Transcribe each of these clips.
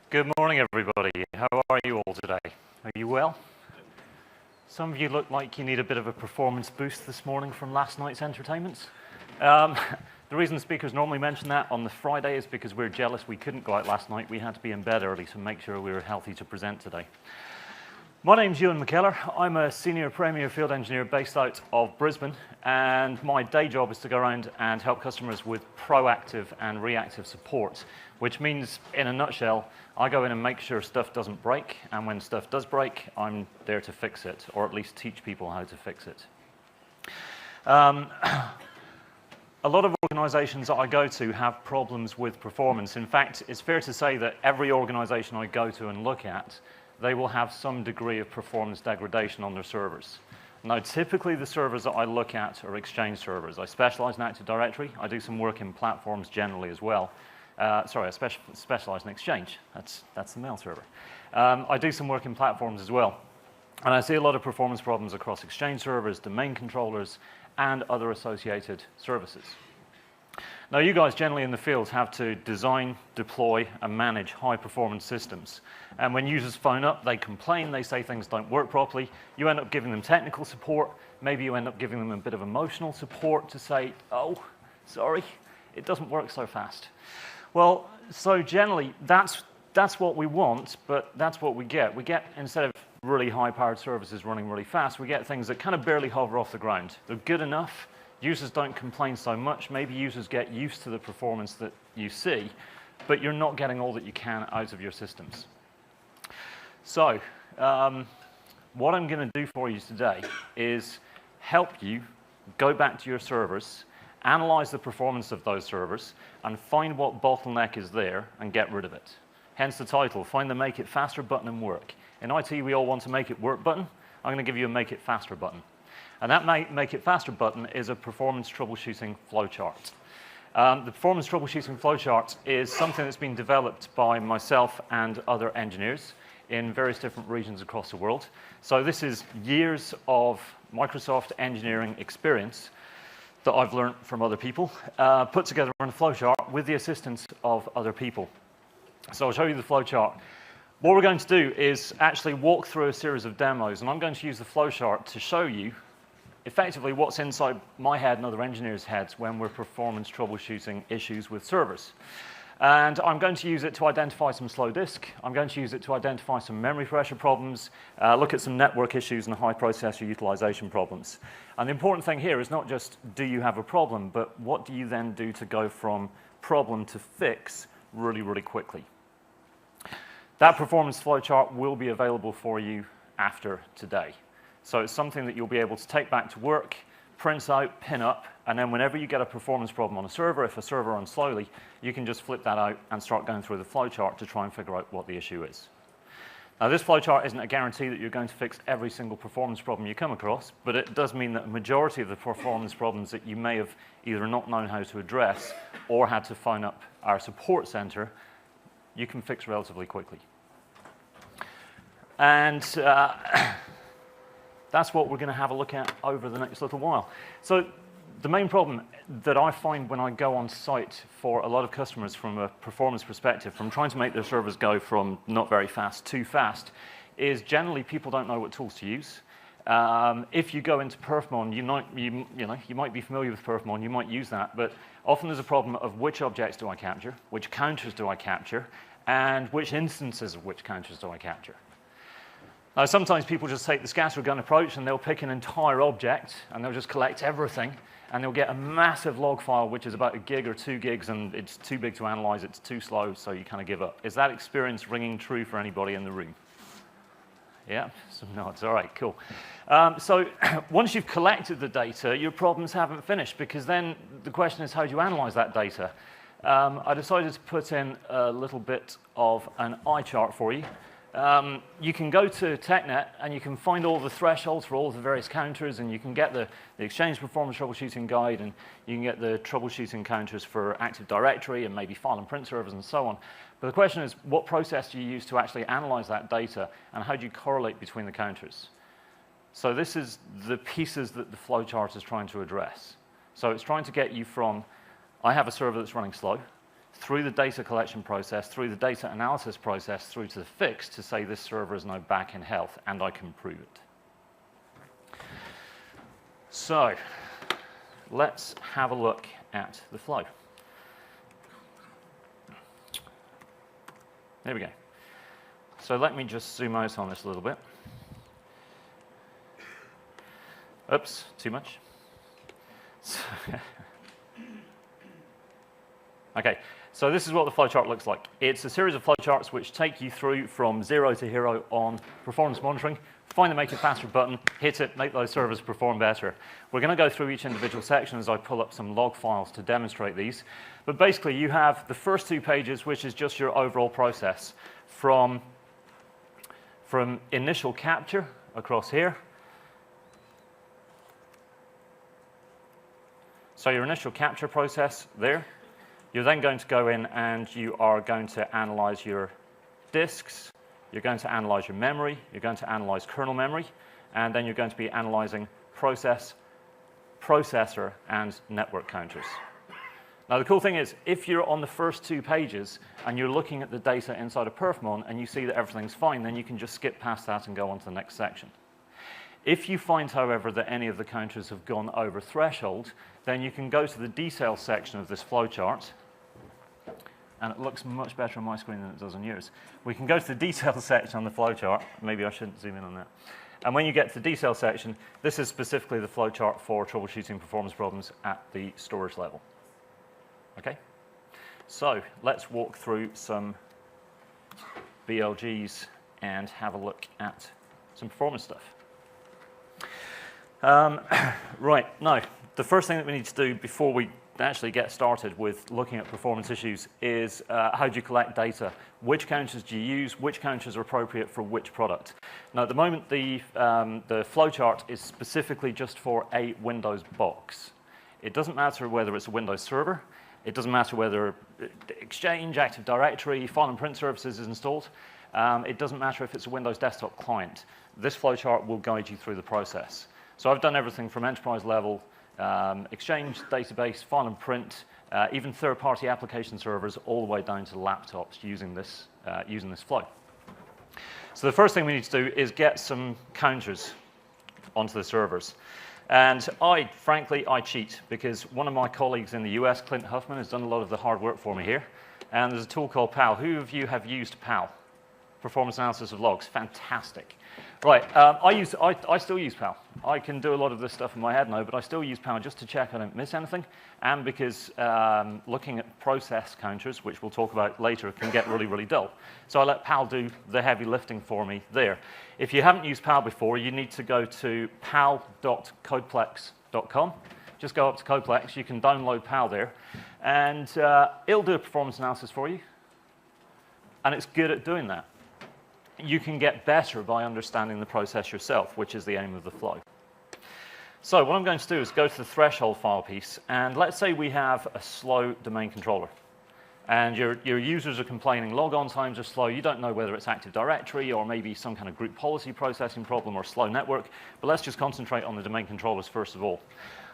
Good morning, everybody. How are you all today? Are you well? Some of you look like you need a bit of a performance boost this morning from last night's entertainment. The reason speakers normally mention that on the Friday is because we're jealous we couldn't go out last night. We had to be in bed early to make sure we were healthy to present today. My name's Ewan McKellar. I'm a senior premier field engineer based out of Brisbane, and my day job is to go around and help customers with proactive and reactive support, which means, in a nutshell, I go in and make sure stuff doesn't break, and when stuff does break, I'm there to fix it, or at least teach people how to fix it. A lot of organizations that I go to have problems with performance. In fact, it's fair to say that every organization I go to and look at, they will have some degree of performance degradation on their servers. Now, typically the servers that I look at are Exchange servers. I specialize in Active Directory. I do some work in platforms generally as well. I specialize in Exchange. That's the mail server. I do some work in platforms as well. And I see a lot of performance problems across Exchange servers, domain controllers, and other associated services. Now, you guys generally in the field have to design, deploy, and manage high-performance systems. And when users phone up, they complain, they say things don't work properly. You end up giving them technical support. Maybe you end up giving them a bit of emotional support to say, oh, sorry, it doesn't work so fast. Well, so generally, that's what we want, but that's what we get. We get, instead of really high-powered services running really fast, we get things that kind of barely hover off the ground. They're good enough. Users don't complain so much. Maybe users get used to the performance that you see, but you're not getting all that you can out of your systems. So what I'm going to do for you today is help you go back to your servers, analyze the performance of those servers, and find what bottleneck is there and get rid of it. Hence the title, Find the Make It Faster button and work. In IT, we all want to make it work button. I'm going to give you a Make It Faster button. And that Make It Faster button is a performance troubleshooting flowchart. The performance troubleshooting flowchart is something that's been developed by myself and other engineers in various different regions across the world. So this is years of Microsoft engineering experience that I've learned from other people, put together in a flowchart with the assistance of other people. So I'll show you the flowchart. What we're going to do is actually walk through a series of demos, and I'm going to use the flowchart to show you effectively what's inside my head and other engineers' heads when we're performance troubleshooting issues with servers. And I'm going to use it to identify some slow disk. I'm going to use it to identify some memory pressure problems, look at some network issues and high processor utilization problems. And the important thing here is not just do you have a problem, but what do you then do to go from problem to fix really, really quickly. That performance flowchart will be available for you after today. So it's something that you'll be able to take back to work, print out, pin up, and then whenever you get a performance problem on a server, if a server runs slowly, you can just flip that out and start going through the flowchart to try and figure out what the issue is. Now, this flowchart isn't a guarantee that you're going to fix every single performance problem you come across, but it does mean that a majority of the performance problems that you may have either not known how to address or had to phone up our support center, you can fix relatively quickly. And that's what we're going to have a look at over the next little while. So the main problem that I find when I go on site for a lot of customers from a performance perspective, from trying to make their servers go from not very fast to fast, is generally people don't know what tools to use. If you go into Perfmon, you might be familiar with Perfmon, you might use that, but often there's a problem of which objects do I capture, which counters do I capture, and which instances of which counters do I capture. Now, sometimes people just take the scattergun approach and they'll pick an entire object and they'll just collect everything and they'll get a massive log file which is about 1 gig or 2 gigs and it's too big to analyze, it's too slow, so you kind of give up. Is that experience ringing true for anybody in the room? Yeah, some nods. All right, cool. So once you've collected the data, your problems haven't finished because then the question is how do you analyze that data? I decided to put in a little bit of an eye chart for you. You can go to TechNet and you can find all the thresholds for all of the various counters, and you can get the Exchange Performance Troubleshooting Guide, and you can get the troubleshooting counters for Active Directory and maybe file and print servers and so on. But the question is, what process do you use to actually analyze that data, and how do you correlate between the counters? So this is the pieces that the flowchart is trying to address. So it's trying to get you from, I have a server that's running slow, through the data collection process, through the data analysis process, through to the fix to say this server is now back in health, and I can prove it. So let's have a look at the flow. There we go. So let me just zoom out on this a little bit. Oops, too much. Okay, so this is what the flowchart looks like. It's a series of flowcharts which take you through from 0 to hero on performance monitoring. Find the Make It Faster button, hit it, make those servers perform better. We're going to go through each individual section as I pull up some log files to demonstrate these. But basically, you have the first 2 pages, which is just your overall process from initial capture across here. So your initial capture process there. You're then going to go in and you are going to analyze your disks. You're going to analyze your memory. You're going to analyze kernel memory. And then you're going to be analyzing process, processor, and network counters. Now, the cool thing is, if you're on the first 2 pages and you're looking at the data inside of Perfmon and you see that everything's fine, then you can just skip past that and go on to the next section. If you find, however, that any of the counters have gone over threshold, then you can go to the detail section of this flowchart. And it looks much better on my screen than it does on yours. We can go to the detail section on the flowchart. Maybe I shouldn't zoom in on that. And when you get to the detail section, this is specifically the flowchart for troubleshooting performance problems at the storage level. Okay? So let's walk through some BLGs and have a look at some performance stuff. Right, now, the first thing that we need to do before we actually get started with looking at performance issues is how do you collect data? Which counters do you use? Which counters are appropriate for which product? Now, at the moment, the flowchart is specifically just for a Windows box. It doesn't matter whether it's a Windows server. It doesn't matter whether Exchange, Active Directory, file and print services is installed. It doesn't matter if it's a Windows desktop client. This flowchart will guide you through the process. So I've done everything from enterprise level, Exchange, database, file and print, even third-party application servers, all the way down to laptops using this flow. So the first thing we need to do is get some counters onto the servers. And frankly, I cheat, because one of my colleagues in the US, Clint Huffman, has done a lot of the hard work for me here. And there's a tool called PAL. Who of you have used PAL? Performance analysis of logs. Fantastic. Right, I still use PAL. I can do a lot of this stuff in my head now, but I still use PAL just to check I don't miss anything, and because looking at process counters, which we'll talk about later, can get really, really dull. So I let PAL do the heavy lifting for me there. If you haven't used PAL before, you need to go to pal.codeplex.com. Just go up to Codeplex. You can download PAL there, and it'll do a performance analysis for you, and it's good at doing that. You can get better by understanding the process yourself, which is the aim of the flow. So what I'm going to do is go to the threshold file piece, and let's say we have a slow domain controller. And your users are complaining, log-on times are slow, you don't know whether it's Active Directory or maybe some kind of group policy processing problem or slow network, but let's just concentrate on the domain controllers first of all.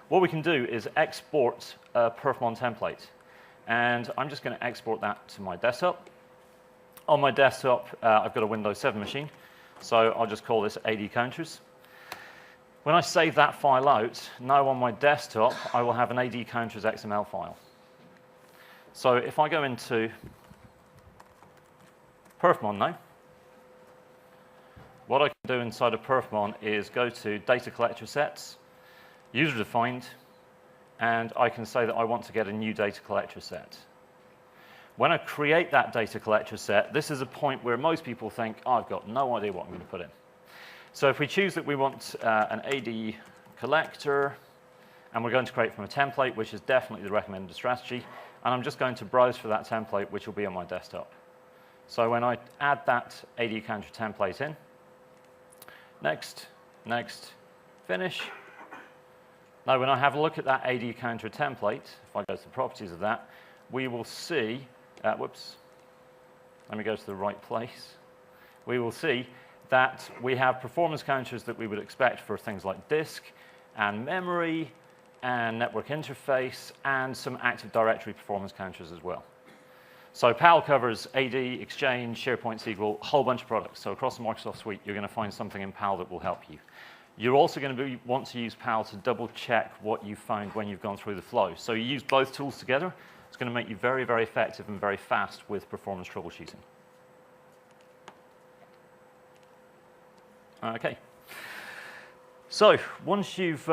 What we can do is export a Perfmon template. And I'm just going to export that to my desktop. On my desktop, I've got a Windows 7 machine, so I'll just call this AD counters. When I save that file out, now on my desktop, I will have an AD counters XML file. So if I go into Perfmon now, what I can do inside of Perfmon is go to data collector sets, user defined, and I can say that I want to get a new data collector set. When I create that data collector set, this is a point where most people think, oh, I've got no idea what I'm going to put in. So if we choose that we want an AD collector, and we're going to create from a template, which is definitely the recommended strategy, and I'm just going to browse for that template, which will be on my desktop. So when I add that AD counter template in, next, finish. Now when I have a look at that AD counter template, if I go to the properties of that, we will see, whoops, let me go to the right place. We will see that we have performance counters that we would expect for things like disk and memory and network interface and some Active Directory performance counters as well. So PAL covers AD, Exchange, SharePoint, SQL, a whole bunch of products. So across the Microsoft suite, you're going to find something in PAL that will help you. You're also going to want to use PAL to double check what you found when you've gone through the flow. So you use both tools together. It's going to make you very, very effective and very fast with performance troubleshooting. Okay. So once you've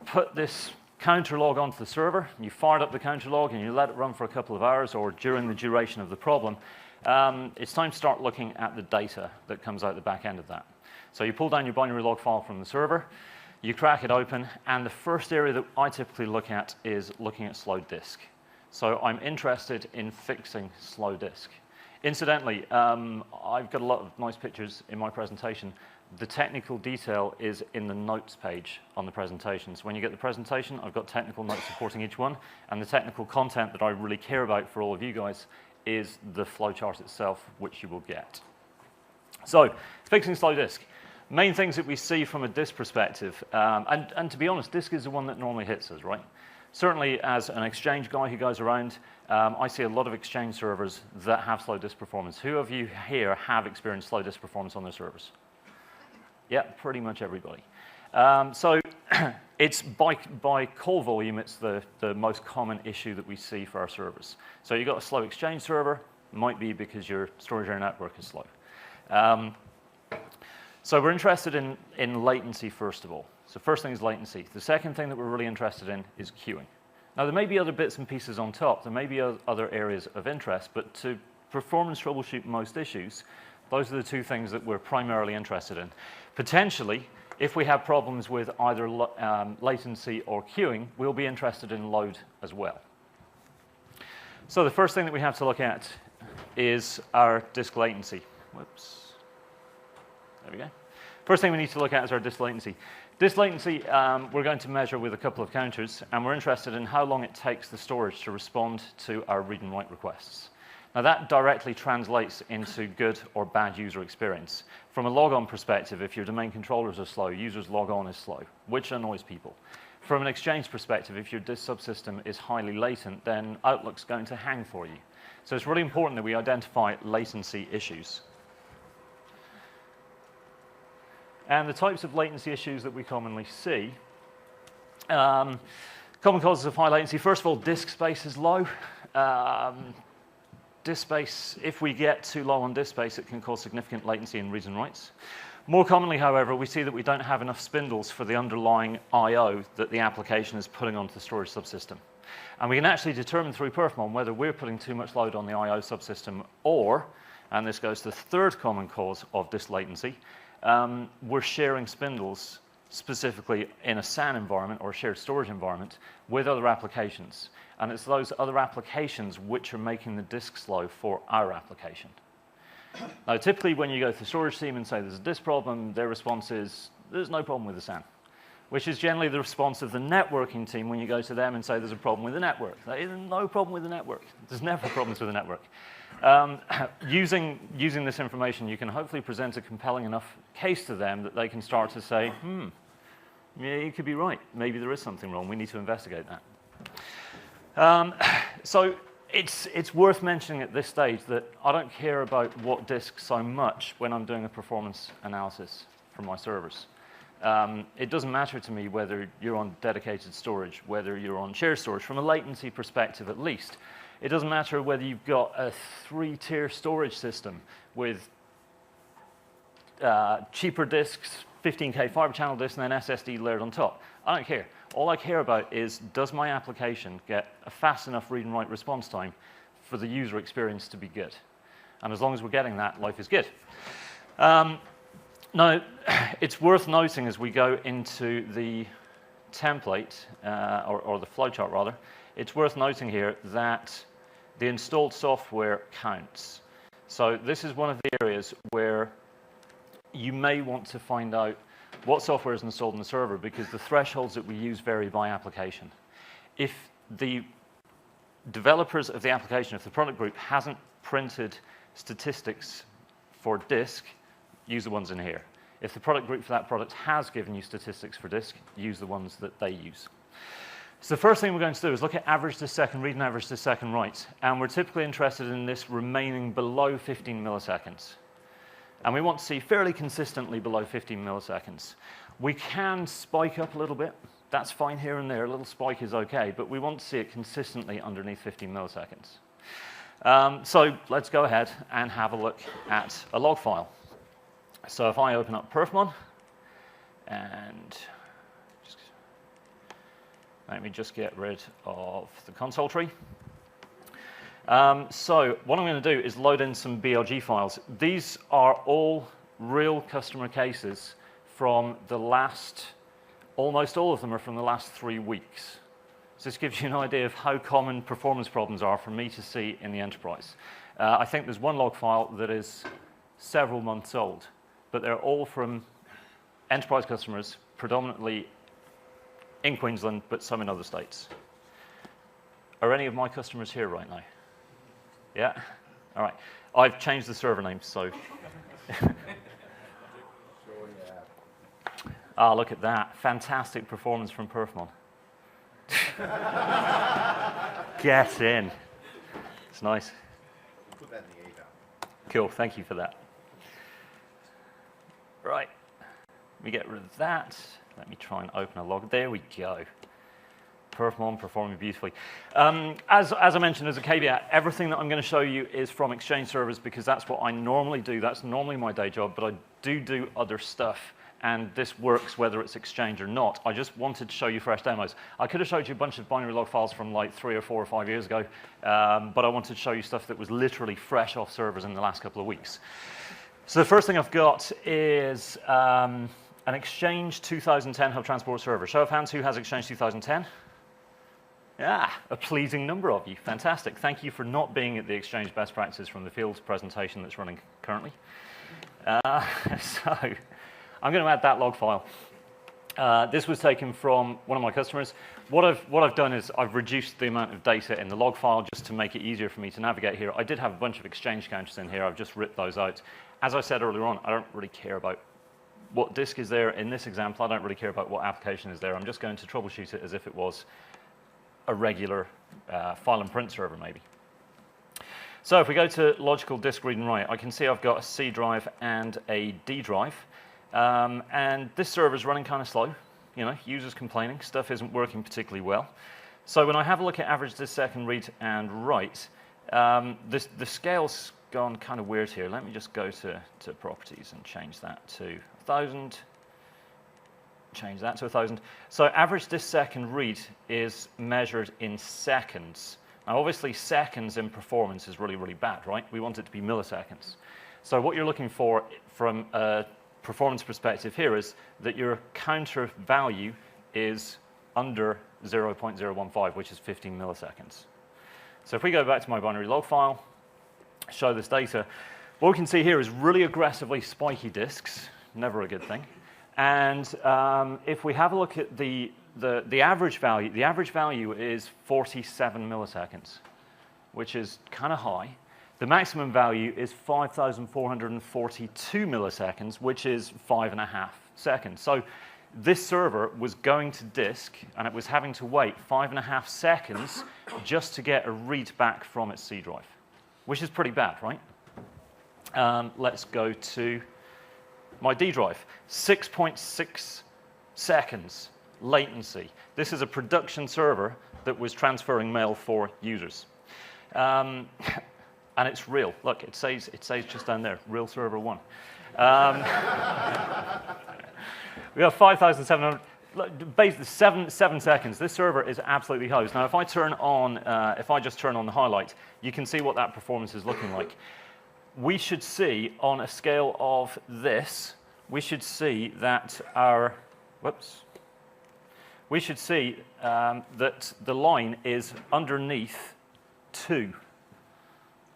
put this counter log onto the server, you fired up the counter log and you let it run for a couple of hours or during the duration of the problem, it's time to start looking at the data that comes out the back end of that. So you pull down your binary log file from the server, you crack it open, and the first area that I typically look at is looking at slow disk. So I'm interested in fixing slow disk. Incidentally, I've got a lot of nice pictures in my presentation. The technical detail is in the notes page on the presentation. So when you get the presentation, I've got technical notes supporting each one, and the technical content that I really care about for all of you guys is the flowchart itself, which you will get. So, fixing slow disk. Main things that we see from a disk perspective, and to be honest, disk is the one that normally hits us, right? Certainly, as an Exchange guy who goes around, I see a lot of Exchange servers that have slow disk performance. Who of you here have experienced slow disk performance on their servers? Yeah, pretty much everybody. So it's by call volume, it's the most common issue that we see for our servers. So you've got a slow Exchange server, might be because your storage area network is slow. So we're interested in latency, first of all. So first thing is latency. The second thing that we're really interested in is queuing. Now, there may be other bits and pieces on top. There may be other areas of interest, but to performance troubleshoot most issues, those are the two things that we're primarily interested in. Potentially, if we have problems with either latency or queuing, we'll be interested in load as well. So the first thing that we have to look at is our disk latency. Whoops. There we go. First thing we need to look at is our disk latency. Disk latency, we're going to measure with a couple of counters, and we're interested in how long it takes the storage to respond to our read and write requests. Now, that directly translates into good or bad user experience. From a logon perspective, if your domain controllers are slow, users log on is slow, which annoys people. From an Exchange perspective, if your disk subsystem is highly latent, then Outlook's going to hang for you. So it's really important that we identify latency issues. And the types of latency issues that we commonly see, common causes of high latency, first of all, disk space is low. Disk space, if we get too low on disk space, it can cause significant latency in reads and writes. More commonly, however, we see that we don't have enough spindles for the underlying I/O that the application is putting onto the storage subsystem. And we can actually determine through Perfmon whether we're putting too much load on the I/O subsystem or, and this goes to the third common cause of disk latency, we're sharing spindles specifically in a SAN environment or a shared storage environment with other applications. And it's those other applications which are making the disk slow for our application. Now, typically when you go to the storage team and say there's a disk problem, their response is, there's no problem with the SAN, which is generally the response of the networking team when you go to them and say there's a problem with the network. There's no problem with the network. There's never problems with the network. Using this information, you can hopefully present a compelling enough case to them that they can start to say, yeah, you could be right. Maybe there is something wrong. We need to investigate that. So it's worth mentioning at this stage that I don't care about what disk so much when I'm doing a performance analysis for my servers. It doesn't matter to me whether you're on dedicated storage, whether you're on shared storage, from a latency perspective at least. It doesn't matter whether you've got a 3-tier storage system with cheaper disks, 15K fiber channel disks, and then SSD layered on top. I don't care. All I care about is, does my application get a fast enough read and write response time for the user experience to be good? And as long as we're getting that, life is good. Now, it's worth noting as we go into the template, or the flowchart rather, it's worth noting here that the installed software counts. So this is one of the areas where you may want to find out what software is installed in the server, because the thresholds that we use vary by application. If the developers of the application, if the product group hasn't printed statistics for disk, use the ones in here. If the product group for that product has given you statistics for disk, use the ones that they use. So the first thing we're going to do is look at average this second read and average this second write. And we're typically interested in this remaining below 15 milliseconds. And we want to see fairly consistently below 15 milliseconds. We can spike up a little bit. That's fine here and there. A little spike is OK. But we want to see it consistently underneath 15 milliseconds. So let's go ahead and have a look at a log file. So if I open up Perfmon, and let me just get rid of the console tree. So what I'm going to do is load in some BLG files. These are all real customer cases from the last, almost all of them are from the last 3 weeks. So this gives you an idea of how common performance problems are for me to see in the enterprise. I think there's one log file that is several months old, but they're all from enterprise customers, predominantly in Queensland, but some in other states. Are any of my customers here right now? Yeah? All right. I've changed the server names, so. Ah, look at that. Fantastic performance from Perfmon. Get in. It's nice. Put that in the email. Cool. Thank you for that. Right. Let me get rid of that. Let me try and open a log. There we go. Perfmon performing beautifully. As I mentioned as a caveat, everything that I'm going to show you is from Exchange servers because that's what I normally do. That's normally my day job, but I do other stuff. And this works whether it's Exchange or not. I just wanted to show you fresh demos. I could have showed you a bunch of binary log files from like 3 or 4 or 5 years ago, but I wanted to show you stuff that was literally fresh off servers in the last couple of weeks. So the first thing I've got is an Exchange 2010 Hub Transport server. Show of hands, who has Exchange 2010? Yeah, a pleasing number of you. Fantastic. Thank you for not being at the Exchange best practices from the field presentation that's running currently. So I'm going to add that log file. This was taken from one of my customers. What I've done is I've reduced the amount of data in the log file just to make it easier for me to navigate here. I did have a bunch of Exchange counters in here. I've just ripped those out. As I said earlier on, I don't really care about what disk is there. In this example, I don't really care about what application is there. I'm just going to troubleshoot it as if it was a regular file and print server, maybe. So if we go to logical disk read and write, I can see I've got a C drive and a D drive. And this server is running kind of slow. You know, users complaining, stuff isn't working particularly well. So when I have a look at average this second read and write, the scale's gone kind of weird here. Let me just go to properties and change that to 1,000. Change that to 1,000. So average this second read is measured in seconds. Now, obviously, seconds in performance is really, really bad, right? We want it to be milliseconds. So what you're looking for from a performance perspective here is that your counter value is under 0.015, which is 15 milliseconds. So if we go back to my binary log file, show this data, what we can see here is really aggressively spiky disks, never a good thing. And if we have a look at the average value is 47 milliseconds, which is kind of high. The maximum value is 5,442 milliseconds, which is 5.5 seconds. So this server was going to disk, and it was having to wait 5.5 seconds just to get a read back from its C drive, which is pretty bad, right? Let's go to my D drive. 6.6 seconds latency. This is a production server that was transferring mail for users. And it's real. Look, it says just down there, real server 1. We have 5,700. Basically, 7 seconds. This server is absolutely hosed. Now, if I just turn on the highlight, you can see what that performance is looking like. We should see on a scale of this, we should see that that the line is underneath 2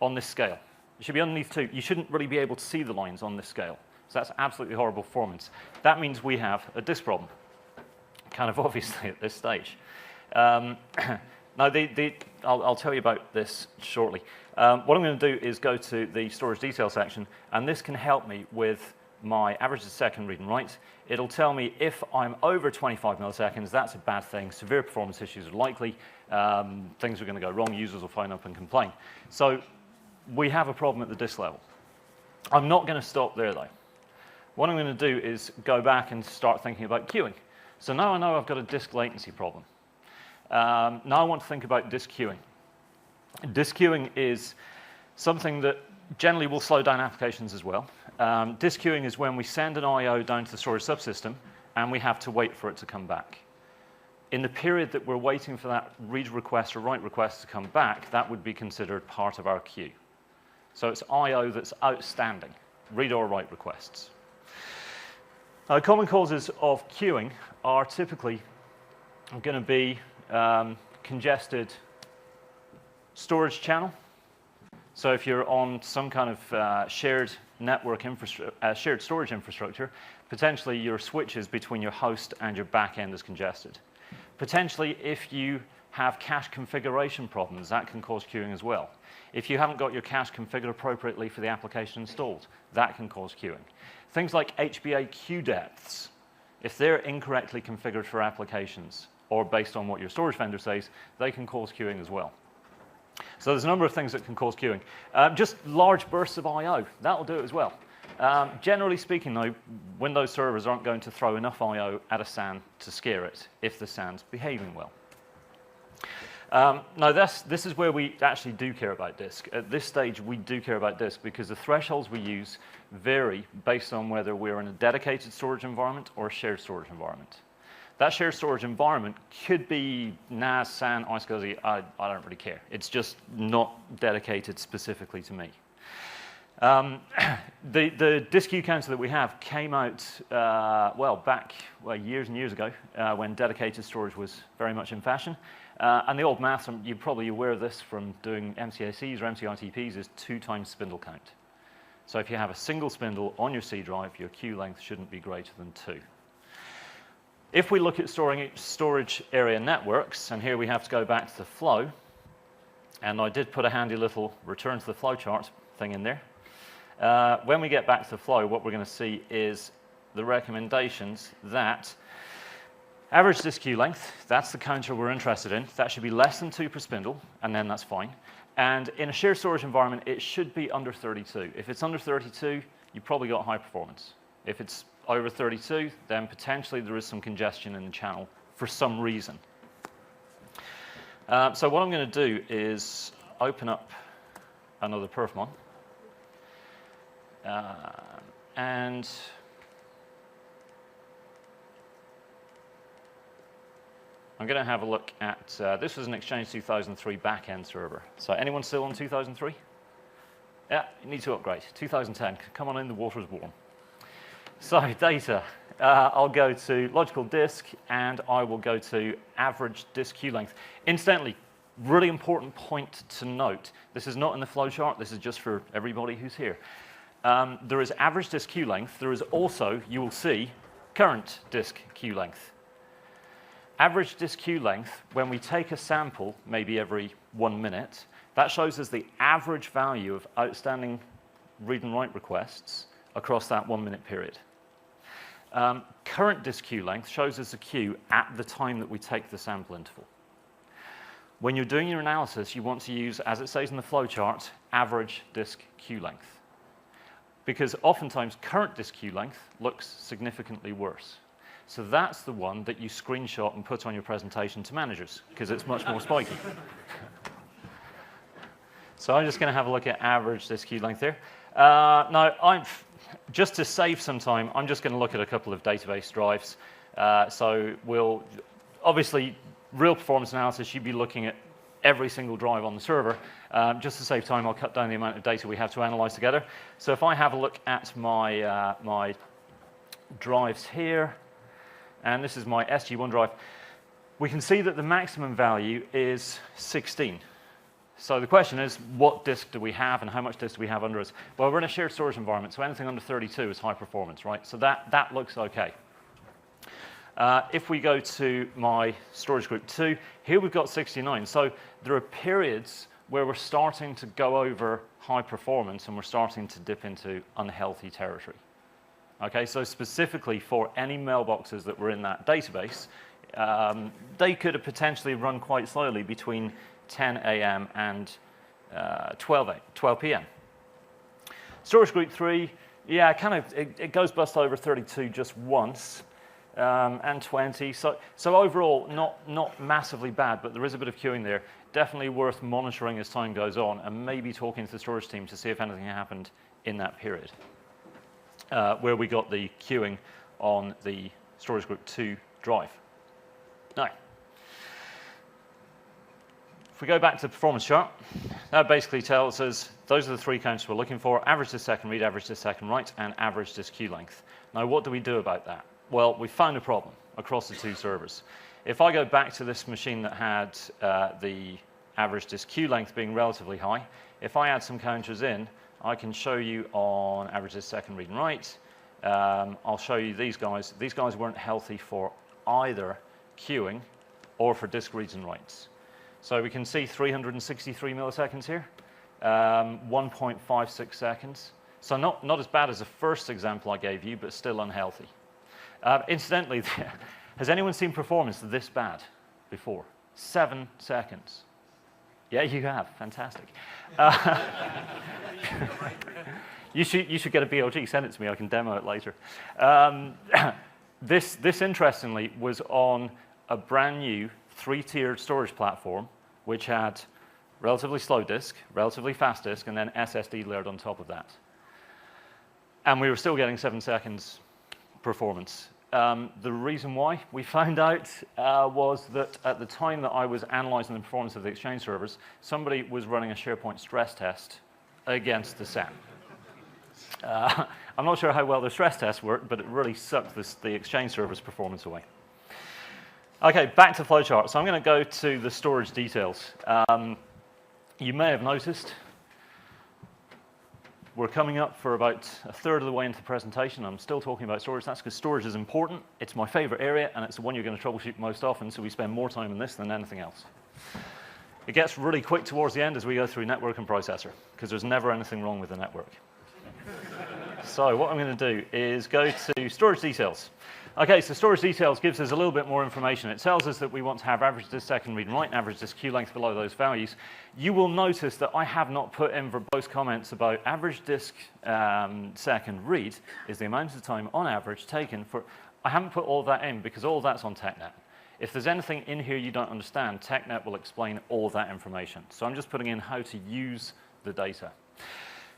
on this scale. It should be underneath 2. You shouldn't really be able to see the lines on this scale. So that's absolutely horrible performance. That means we have a disk problem, kind of obviously at this stage. Now, I'll tell you about this shortly. What I'm going to do is go to the storage detail section, and this can help me with my average second read and write. It'll tell me if I'm over 25 milliseconds, that's a bad thing. Severe performance issues are likely. Things are going to go wrong. Users will phone up and complain. So we have a problem at the disk level. I'm not going to stop there, though. What I'm going to do is go back and start thinking about queuing. So now I know I've got a disk latency problem. Now I want to think about disk queuing. Disk queuing is something that generally will slow down applications as well. Disk queuing is when we send an I/O down to the storage subsystem, and we have to wait for it to come back. In the period that we're waiting for that read request or write request to come back, that would be considered part of our queue. So it's I/O that's outstanding, read or write requests. Common causes of queuing are typically going to be congested storage channel. So if you're on some kind of shared network infrastructure, shared storage infrastructure, potentially your switches between your host and your back end is congested. Potentially, if you have cache configuration problems, that can cause queuing as well. If you haven't got your cache configured appropriately for the application installed, that can cause queuing. Things like HBA queue depths, if they're incorrectly configured for applications or based on what your storage vendor says, they can cause queuing as well. So there's a number of things that can cause queuing. Just large bursts of I/O, that'll do it as well. Generally speaking, though, Windows servers aren't going to throw enough I/O at a SAN to scare it if the SAN's behaving well. Now, this is where we actually do care about disk. At this stage, we do care about disk because the thresholds we use vary based on whether we're in a dedicated storage environment or a shared storage environment. That shared storage environment could be NAS, SAN, iSCSI, I don't really care. It's just not dedicated specifically to me. The disk queue counter that we have came out, back years and years ago when dedicated storage was very much in fashion. And the old math, you're probably aware of this from doing MCACs or MCITPs, is 2 times spindle count. So if you have a single spindle on your C drive, your queue length shouldn't be greater than 2. If we look at storage area networks, and here we have to go back to the flow, and I did put a handy little return to the flowchart thing in there. When we get back to the flow, what we're going to see is the recommendations that average disk queue length, that's the counter we're interested in. That should be less than 2 per spindle, and then that's fine. And in a shared storage environment, it should be under 32. If it's under 32, you've probably got high performance. If it's over 32, then potentially there is some congestion in the channel for some reason. So what I'm going to do is open up another Perfmon. And I'm going to have a look at, this was an Exchange 2003 backend server. So anyone still on 2003? Yeah, you need to upgrade. 2010, come on in, the water's warm. So data, I'll go to logical disk, and I will go to average disk queue length. Incidentally, really important point to note, this is not in the flowchart, this is just for everybody who's here. There is average disk queue length. There is also, you will see, current disk queue length. Average disk queue length, when we take a sample, maybe every 1 minute, that shows us the average value of outstanding read and write requests across that 1 minute period. Current disk queue length shows us the queue at the time that we take the sample interval. When you're doing your analysis, you want to use, as it says in the flowchart, average disk queue length. Because oftentimes, current disk queue length looks significantly worse. So that's the one that you screenshot and put on your presentation to managers, because it's much more spiky. So I'm just going to have a look at average disk queue length here. Now, just to save some time, I'm just going to look at a couple of database drives. So we'll, obviously, real performance analysis, you'd be looking at every single drive on the server. Just to save time, I'll cut down the amount of data we have to analyze together. So if I have a look at my, my drives here, and this is my SG1 drive, we can see that the maximum value is 16. So the question is, what disk do we have and how much disk do we have under us? Well, we're in a shared storage environment, so anything under 32 is high performance, right? So that looks okay. If we go to my storage group 2, here we've got 69. So there are periods where we're starting to go over high performance and we're starting to dip into unhealthy territory. Okay, so specifically for any mailboxes that were in that database, they could have potentially run quite slowly between 10 a.m. and 12 p.m. Storage group 3, yeah, it goes bust over 32 just once, and 20. So overall, not massively bad, but there is a bit of queuing there. Definitely worth monitoring as time goes on, and maybe talking to the storage team to see if anything happened in that period, where we got the queuing on the storage group 2 drive. Now, if we go back to the performance chart, that basically tells us those are the 3 counts we're looking for: average disk second read, average disk second write, and average disk queue length. Now, what do we do about that? Well, we found a problem across the 2 servers. If I go back to this machine that had the average disk queue length being relatively high, if I add some counters in, I can show you on average disk second read and write. I'll show you these guys. These guys weren't healthy for either queuing or for disk reads and writes. So we can see 363 milliseconds here, 1.56 seconds. So not as bad as the first example I gave you, but still unhealthy. Incidentally, has anyone seen performance this bad before? 7 seconds. Yeah, you have. Fantastic. You should get a BLG. Send it to me. I can demo it later. This interestingly was on a brand new 3-tiered storage platform, which had relatively slow disk, relatively fast disk, and then SSD layered on top of that. And we were still getting 7 seconds performance. The reason why we found out was that at the time that I was analyzing the performance of the Exchange servers, somebody was running a SharePoint stress test against the SAN. I'm not sure how well the stress tests worked, but it really sucked the Exchange server's performance away. Okay, back to flowchart. So I'm going to go to the storage details. You may have noticed we're coming up for about a third of the way into the presentation. I'm still talking about storage. That's because storage is important. It's my favorite area, and it's the one you're going to troubleshoot most often, so we spend more time on this than anything else. It gets really quick towards the end as we go through network and processor, because there's never anything wrong with the network. So what I'm going to do is go to storage details. Okay, so storage details gives us a little bit more information. It tells us that we want to have average disk second read and write and average disk queue length below those values. You will notice that I have not put in verbose comments about average disk second read is the amount of time on average taken for. I haven't put all of that in because all of that's on TechNet. If there's anything in here you don't understand, TechNet will explain all of that information. So I'm just putting in how to use the data.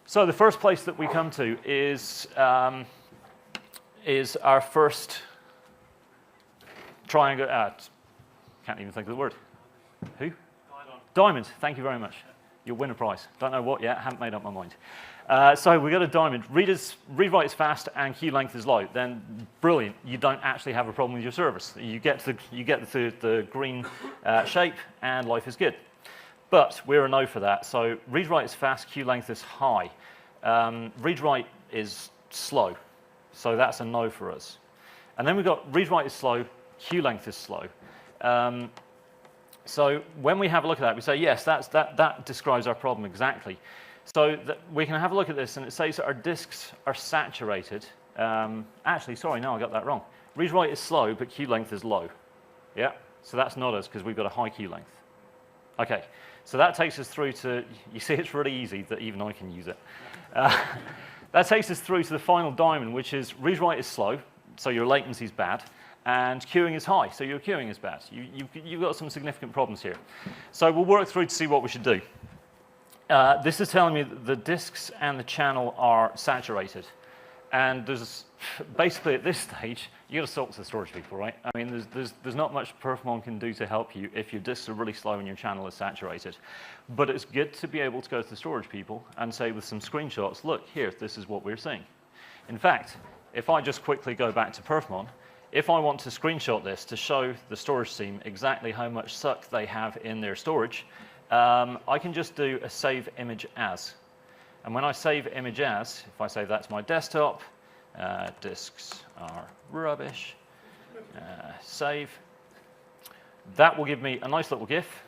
So the first place that we come to is our first triangle. Can't even think of the word. Who? Diamond. Thank you very much. You'll win a prize. Don't know what yet. Haven't made up my mind. So we got a diamond. Read write is fast and queue length is low. Then brilliant. You don't actually have a problem with your service. You get the green shape and life is good. But we're a no for that. So read write is fast. Queue length is high. Read write is slow. So that's a no for us. And then we've got read write is slow, queue length is slow. So when we have a look at that, we say, yes, that describes our problem exactly. So we can have a look at this, and it says that our disks are saturated. Actually, sorry, no, I got that wrong. Read write is slow, but queue length is low. Yeah, so that's not us, because we've got a high queue length. Okay, so that takes us through to, you see, it's really easy that even I can use it. That takes us through to the final diamond, which is read write is slow, so your latency is bad, and queuing is high, so your queuing is bad. You've got some significant problems here. So we'll work through to see what we should do. This is telling me that the disks and the channel are saturated. And there's basically at this stage, you've got to talk to the storage people, right? I mean, there's not much Perfmon can do to help you if your disks are really slow and your channel is saturated. But it's good to be able to go to the storage people and say with some screenshots, look, here, this is what we're seeing. In fact, if I just quickly go back to Perfmon, if I want to screenshot this to show the storage team exactly how much suck they have in their storage, I can just do a save image as. And when I save image as, if I say that's my desktop, disks are rubbish, save, that will give me a nice little GIF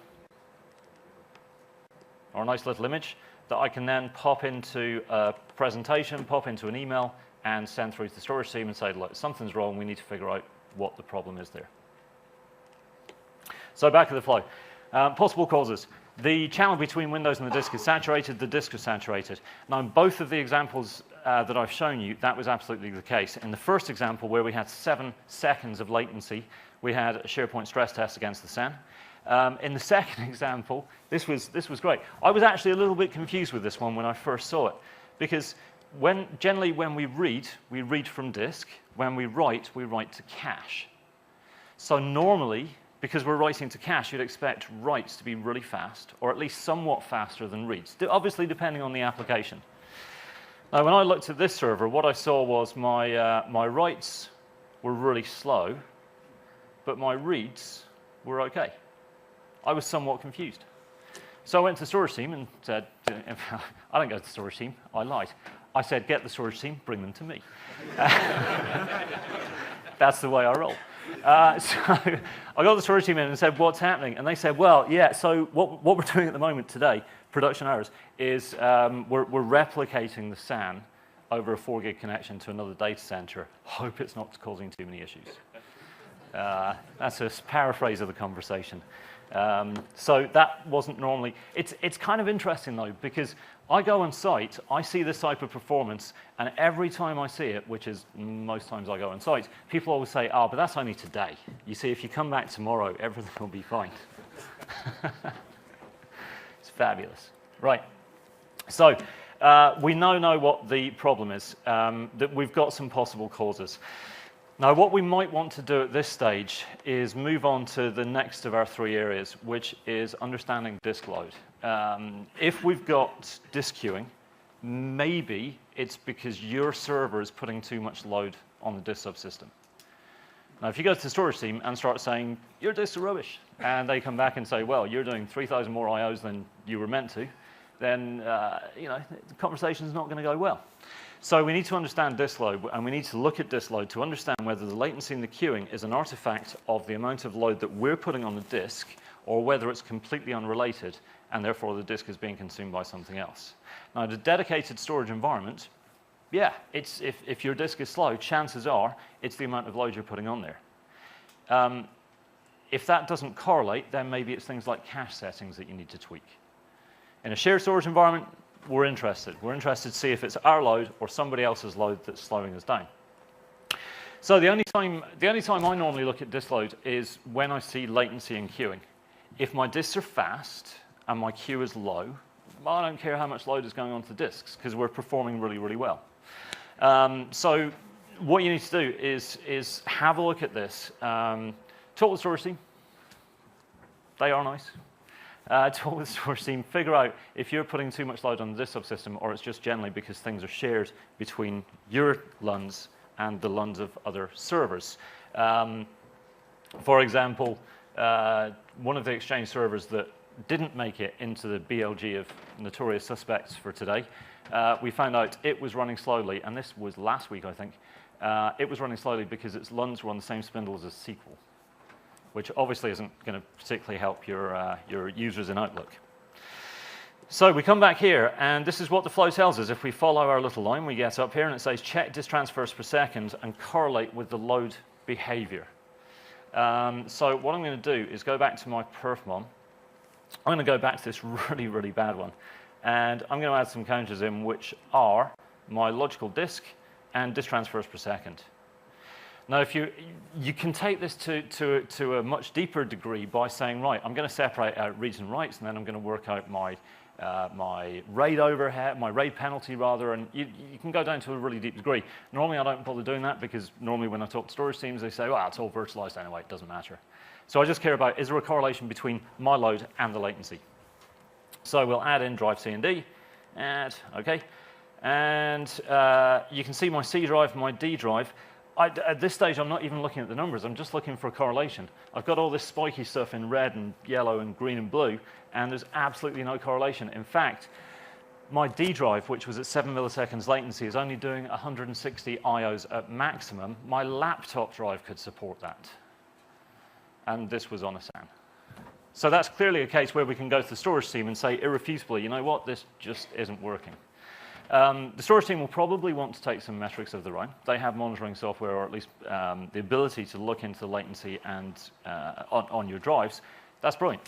or a nice little image that I can then pop into a presentation, pop into an email, and send through to the storage team and say, look, something's wrong, we need to figure out what the problem is there. So back to the flow. Possible causes. The channel between Windows and the disk is saturated, the disk is saturated. Now, in both of the examples that I've shown you, that was absolutely the case. In the first example, where we had 7 seconds of latency, we had a SharePoint stress test against the SAN. In the second example, this was great. I was actually a little bit confused with this one when I first saw it, because generally when we read from disk. When we write to cache. So normally, because we're writing to cache, you'd expect writes to be really fast, or at least somewhat faster than reads, obviously depending on the application. Now, when I looked at this server, what I saw was my writes were really slow, but my reads were okay. I was somewhat confused. So I went to the storage team and said, I don't go to the storage team, I lied. I said, get the storage team, bring them to me. That's the way I roll. So I got the storage team in and said, what's happening? And they said, well, yeah, so what we're doing at the moment today, production hours, is we're replicating the SAN over a 4 gig connection to another data center. Hope it's not causing too many issues. That's a paraphrase of the conversation. So that wasn't normally. It's kind of interesting, though, because I go on site, I see this type of performance, and every time I see it, which is most times I go on site, people always say, oh, but that's only today. You see, if you come back tomorrow, everything will be fine. It's fabulous. Right. So we now know what the problem is, that we've got some possible causes. Now, what we might want to do at this stage is move on to the next of our 3 areas, which is understanding disk load. If we've got disk queuing, maybe it's because your server is putting too much load on the disk subsystem. Now, if you go to the storage team and start saying, your disks are rubbish, and they come back and say, well, you're doing 3,000 more IOs than you were meant to, then the conversation's not going to go well. So we need to understand disk load, and we need to look at disk load to understand whether the latency in the queuing is an artifact of the amount of load that we're putting on the disk, or whether it's completely unrelated, and therefore the disk is being consumed by something else. Now, the dedicated storage environment, yeah, if your disk is slow, chances are it's the amount of load you're putting on there. If that doesn't correlate, then maybe it's things like cache settings that you need to tweak. In a shared storage environment, we're interested. We're interested to see if it's our load or somebody else's load that's slowing us down. So the only time I normally look at disk load is when I see latency in queuing. If my disks are fast and my queue is low, I don't care how much load is going onto the disks because we're performing really, really well. So what you need to do is have a look at this. Talk to the storage team. They are nice. Talk with the storage team, figure out if you're putting too much load on the disk subsystem, or it's just generally because things are shared between your LUNs and the LUNs of other servers. For example, one of the Exchange servers that didn't make it into the BLG of notorious suspects for today, we found out it was running slowly, and this was last week, I think. It was running slowly because its LUNs were on the same spindles as SQL, which obviously isn't going to particularly help your users in Outlook. So we come back here, and this is what the flow tells us. If we follow our little line, we get up here, and it says check disk transfers per second and correlate with the load behavior. So what I'm going to do is go back to my perfmon. I'm going to go back to this really, really bad one, and I'm going to add some counters in, which are my logical disk and disk transfers per second. Now, if you can take this to a much deeper degree by saying, right, I'm going to separate out reads and writes, and then I'm going to work out my RAID overhead, my RAID penalty rather, and you can go down to a really deep degree. Normally, I don't bother doing that because normally when I talk to storage teams, they say, well, it's all virtualized anyway, it doesn't matter. So I just care about, is there a correlation between my load and the latency? So we'll add in drive C and D, add, okay. And you can see my C drive, my D drive. At this stage, I'm not even looking at the numbers. I'm just looking for a correlation. I've got all this spiky stuff in red and yellow and green and blue, and there's absolutely no correlation. In fact, my D drive, which was at 7 milliseconds latency, is only doing 160 IOs at maximum. My laptop drive could support that. And this was on a SAN. So that's clearly a case where we can go to the storage team and say irrefutably, you know what, this just isn't working. The storage team will probably want to take some metrics of their own. They have monitoring software, or at least the ability to look into the latency and on your drives. That's brilliant.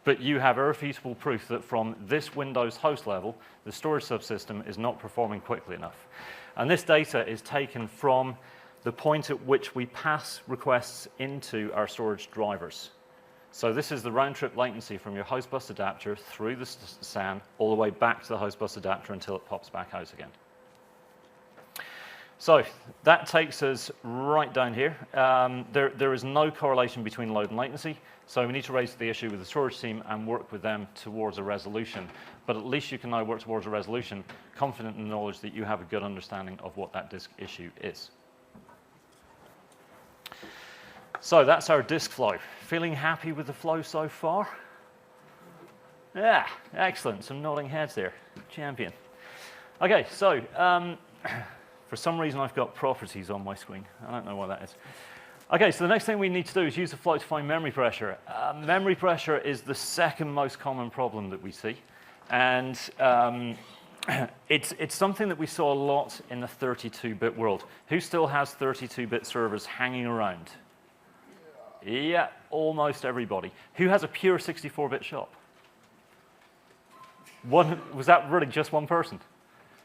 But you have irrefutable proof that from this Windows host level, the storage subsystem is not performing quickly enough. And this data is taken from the point at which we pass requests into our storage drivers. So this is the round-trip latency from your host bus adapter through the SAN all the way back to the host bus adapter until it pops back out again. So that takes us right down here. There is no correlation between load and latency, so we need to raise the issue with the storage team and work with them towards a resolution. But at least you can now work towards a resolution, confident in the knowledge that you have a good understanding of what that disk issue is. So that's our disk flow. Feeling happy with the flow so far? Yeah, excellent. Some nodding heads there. Champion. Okay, so for some reason I've got properties on my screen. I don't know why that is. Okay, so the next thing we need to do is use the flow to find memory pressure. Memory pressure is the second most common problem that we see. And it's something that we saw a lot in the 32-bit world. Who still has 32-bit servers hanging around? Yeah, almost everybody. Who has a pure 64-bit shop? Was that really just one person?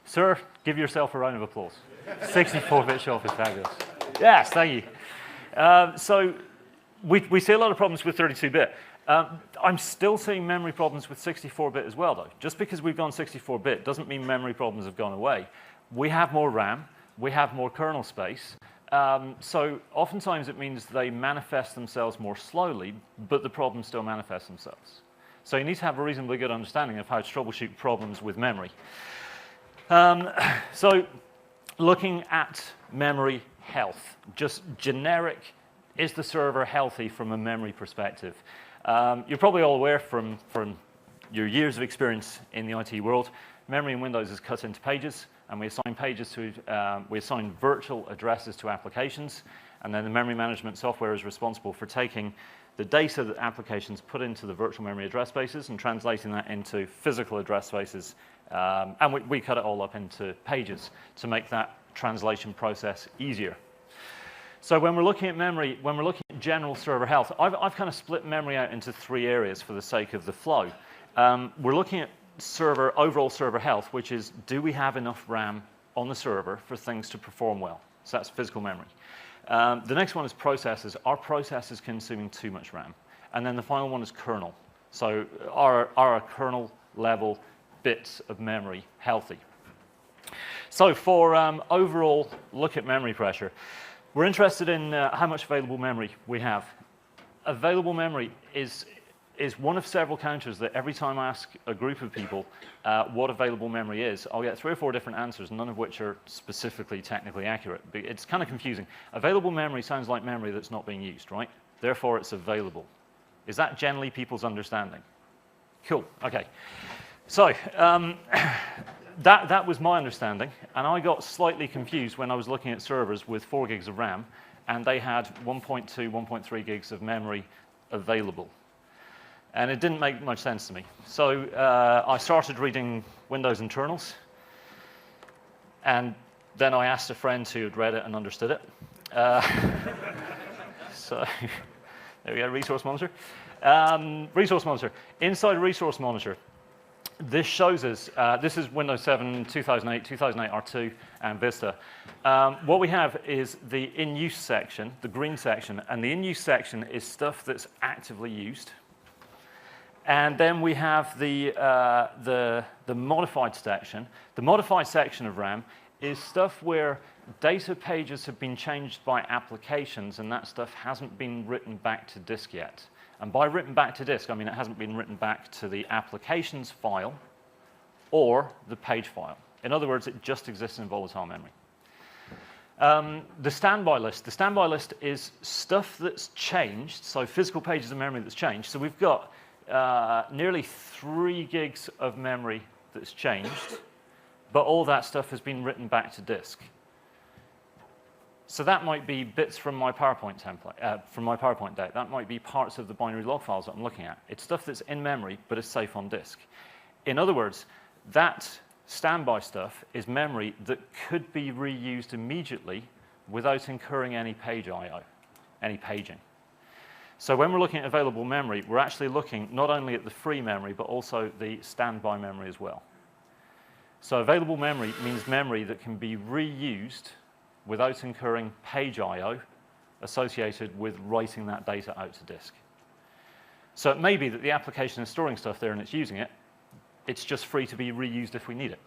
Sir, give yourself a round of applause. 64-bit shop is fabulous. Yes, thank you. So we see a lot of problems with 32-bit. I'm still seeing memory problems with 64-bit as well, though. Just because we've gone 64-bit doesn't mean memory problems have gone away. We have more RAM. We have more kernel space. So oftentimes it means they manifest themselves more slowly, but the problems still manifest themselves. So you need to have a reasonably good understanding of how to troubleshoot problems with memory. So looking at memory health, just generic, is the server healthy from a memory perspective? You're probably all aware from your years of experience in the IT world, memory in Windows is cut into pages, and we assign virtual addresses to applications, and then the memory management software is responsible for taking the data that applications put into the virtual memory address spaces and translating that into physical address spaces, and we cut it all up into pages to make that translation process easier. So when we're looking at memory, when we're looking at general server health, I've kind of split memory out into three areas for the sake of the flow. We're looking at overall server health, which is, do we have enough RAM on the server for things to perform well? So that's physical memory. The next one is processors. Are processors consuming too much RAM? And then the final one is kernel. So are kernel level bits of memory healthy? So for overall look at memory pressure, we're interested in how much available memory we have. Available memory is one of several counters that every time I ask a group of people what available memory is, I'll get 3 or 4 different answers, none of which are specifically technically accurate. It's kind of confusing. Available memory sounds like memory that's not being used, right? Therefore, it's available. Is that generally people's understanding? Cool, okay. So that was my understanding, and I got slightly confused when I was looking at servers with 4 gigs of RAM, and they had 1.2, 1.3 gigs of memory available. And it didn't make much sense to me. So I started reading Windows internals, and then I asked a friend who had read it and understood it. So there we go, Resource Monitor. Resource Monitor. Inside Resource Monitor, this shows us, this is Windows 7, 2008, 2008 R2, and Vista. What we have is the in-use section, the green section, and the in-use section is stuff that's actively used. And then we have the modified section. The modified section of RAM is stuff where data pages have been changed by applications, and that stuff hasn't been written back to disk yet. And by written back to disk, I mean it hasn't been written back to the applications file or the page file. In other words, it just exists in volatile memory. The standby list. The standby list is stuff that's changed, so physical pages of memory that's changed. So we've got nearly 3 gigs of memory that's changed, but all that stuff has been written back to disk. So that might be bits from my PowerPoint template, from my PowerPoint deck. That might be parts of the binary log files that I'm looking at. It's stuff that's in memory, but it's safe on disk. In other words, that Standby stuff is memory that could be reused immediately without incurring any page I/O, any paging. So when we're looking at available memory, we're actually looking not only at the free memory, but also the standby memory as well. So available memory means memory that can be reused without incurring page I/O associated with writing that data out to disk. So it may be that the application is storing stuff there and it's using it. It's just free to be reused if we need it.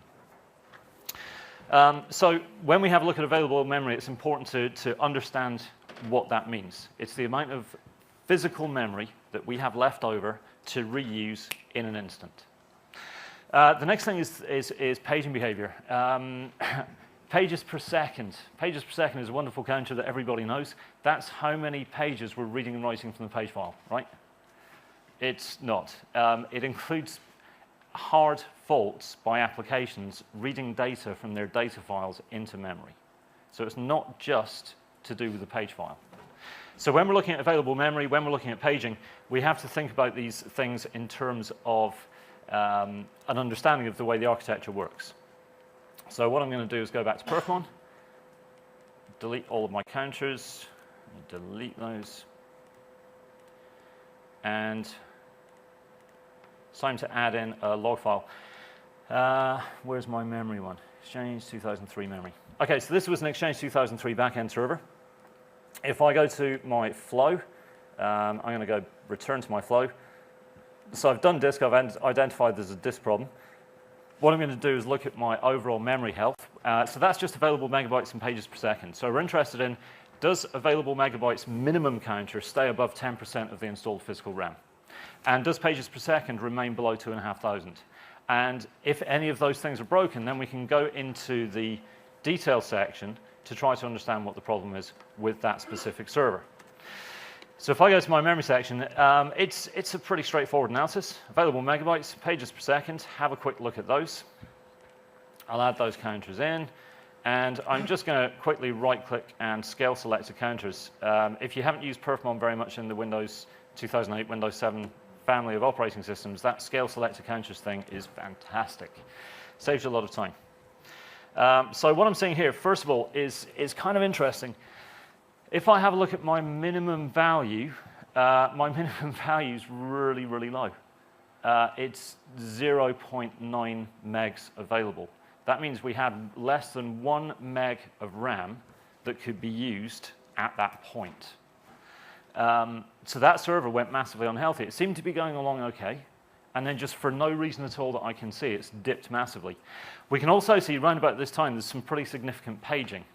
So when we have a look at available memory, it's important to understand what that means. It's the amount of physical memory that we have left over to reuse in an instant. The next thing is paging behavior. Pages per second. Pages per second is a wonderful counter that everybody knows. That's how many pages we're reading and writing from the page file, right? It's not. It includes hard faults by applications reading data from their data files into memory. So it's not just to do with the page file. So when we're looking at available memory, when we're looking at paging, we have to think about these things in terms of an understanding of the way the architecture works. So what I'm going to do is go back to Perfmon, delete all of my counters, delete those, and it's time to add in a log file. Where's my memory one? Exchange 2003 memory. Okay, so this was an Exchange 2003 backend server. If I go to my flow, I'm going to go return to my flow. So I've done disk, I've identified there's a disk problem. What I'm going to do is look at my overall memory health. So that's just available megabytes and pages per second. So we're interested in, does available megabytes minimum counter stay above 10% of the installed physical RAM? And does pages per second remain below 2,500? And if any of those things are broken, then we can go into the detail section to try to understand what the problem is with that specific server. So if I go to my memory section, it's a pretty straightforward analysis. Available megabytes, pages per second, have a quick look at those. I'll add those counters in, and I'm just going to quickly right-click and scale select the counters. If you haven't used Perfmon very much in the Windows 2008, Windows 7 family of operating systems, that scale select counters thing is fantastic. Saves you a lot of time. So what I'm seeing here, first of all, is kind of interesting. If I have a look at my minimum value is really, really low. It's 0.9 megs available. That means we had less than 1 meg of RAM that could be used at that point. So that server went massively unhealthy. It seemed to be going along okay, and then just for no reason at all that I can see, it's dipped massively. We can also see around about this time there's some pretty significant paging.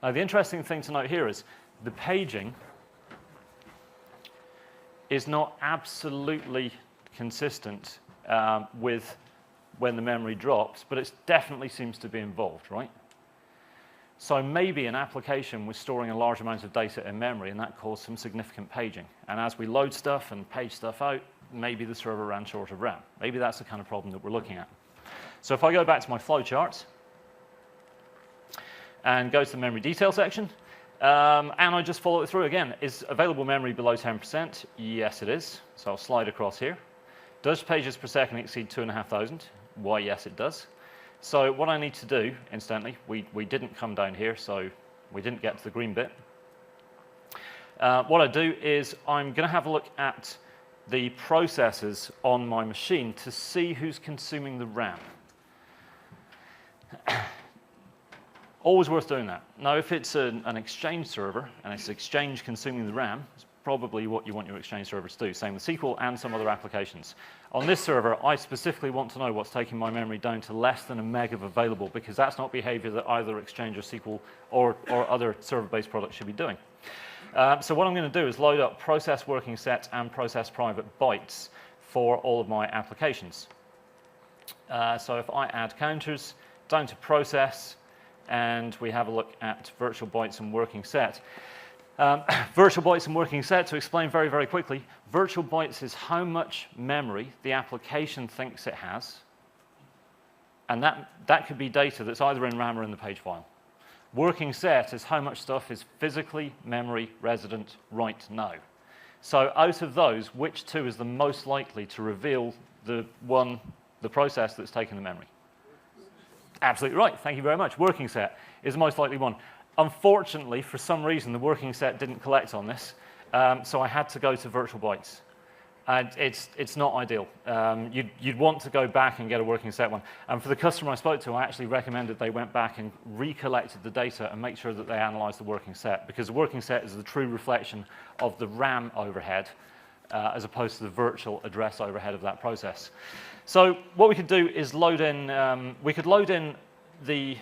Now the interesting thing to note here is the paging is not absolutely consistent with when the memory drops, but it definitely seems to be involved, right? So maybe an application was storing a large amount of data in memory, and that caused some significant paging. And as we load stuff and page stuff out, maybe the server ran short of RAM. Maybe that's the kind of problem that we're looking at. So if I go back to my flow charts and go to the memory detail section, and I just follow it through again. Is available memory below 10%? Yes, it is. So I'll slide across here. Does pages per second exceed 2,500? Why, yes, it does. So what I need to do, incidentally, we didn't come down here, so we didn't get to the green bit. What I do is I'm going to have a look at the processes on my machine to see who's consuming the RAM. Always worth doing that. Now, if it's an Exchange server and it's Exchange consuming the RAM, it's probably what you want your Exchange server to do. Same with SQL and some other applications. On this server, I specifically want to know what's taking my memory down to less than a meg of available, because that's not behavior that either Exchange or SQL or other server-based products should be doing. So what I'm going to do is load up process working set and process private bytes for all of my applications. So if I add counters down to process, and we have a look at virtual bytes and working set. Virtual bytes and working set, to explain very, very quickly, virtual bytes is how much memory the application thinks it has, and that could be data that's either in RAM or in the page file. Working set is how much stuff is physically memory resident right now. So out of those, which two is the most likely to reveal the process that's taken the memory? Absolutely right. Thank you very much. Working set is the most likely one. Unfortunately, for some reason, the working set didn't collect on this, so I had to go to virtual bytes. And it's not ideal. You'd want to go back and get a working set one. And for the customer I spoke to, I actually recommended they went back and recollected the data and make sure that they analyzed the working set, because the working set is the true reflection of the RAM overhead as opposed to the virtual address overhead of that process. So what we could do is load in, we could load in the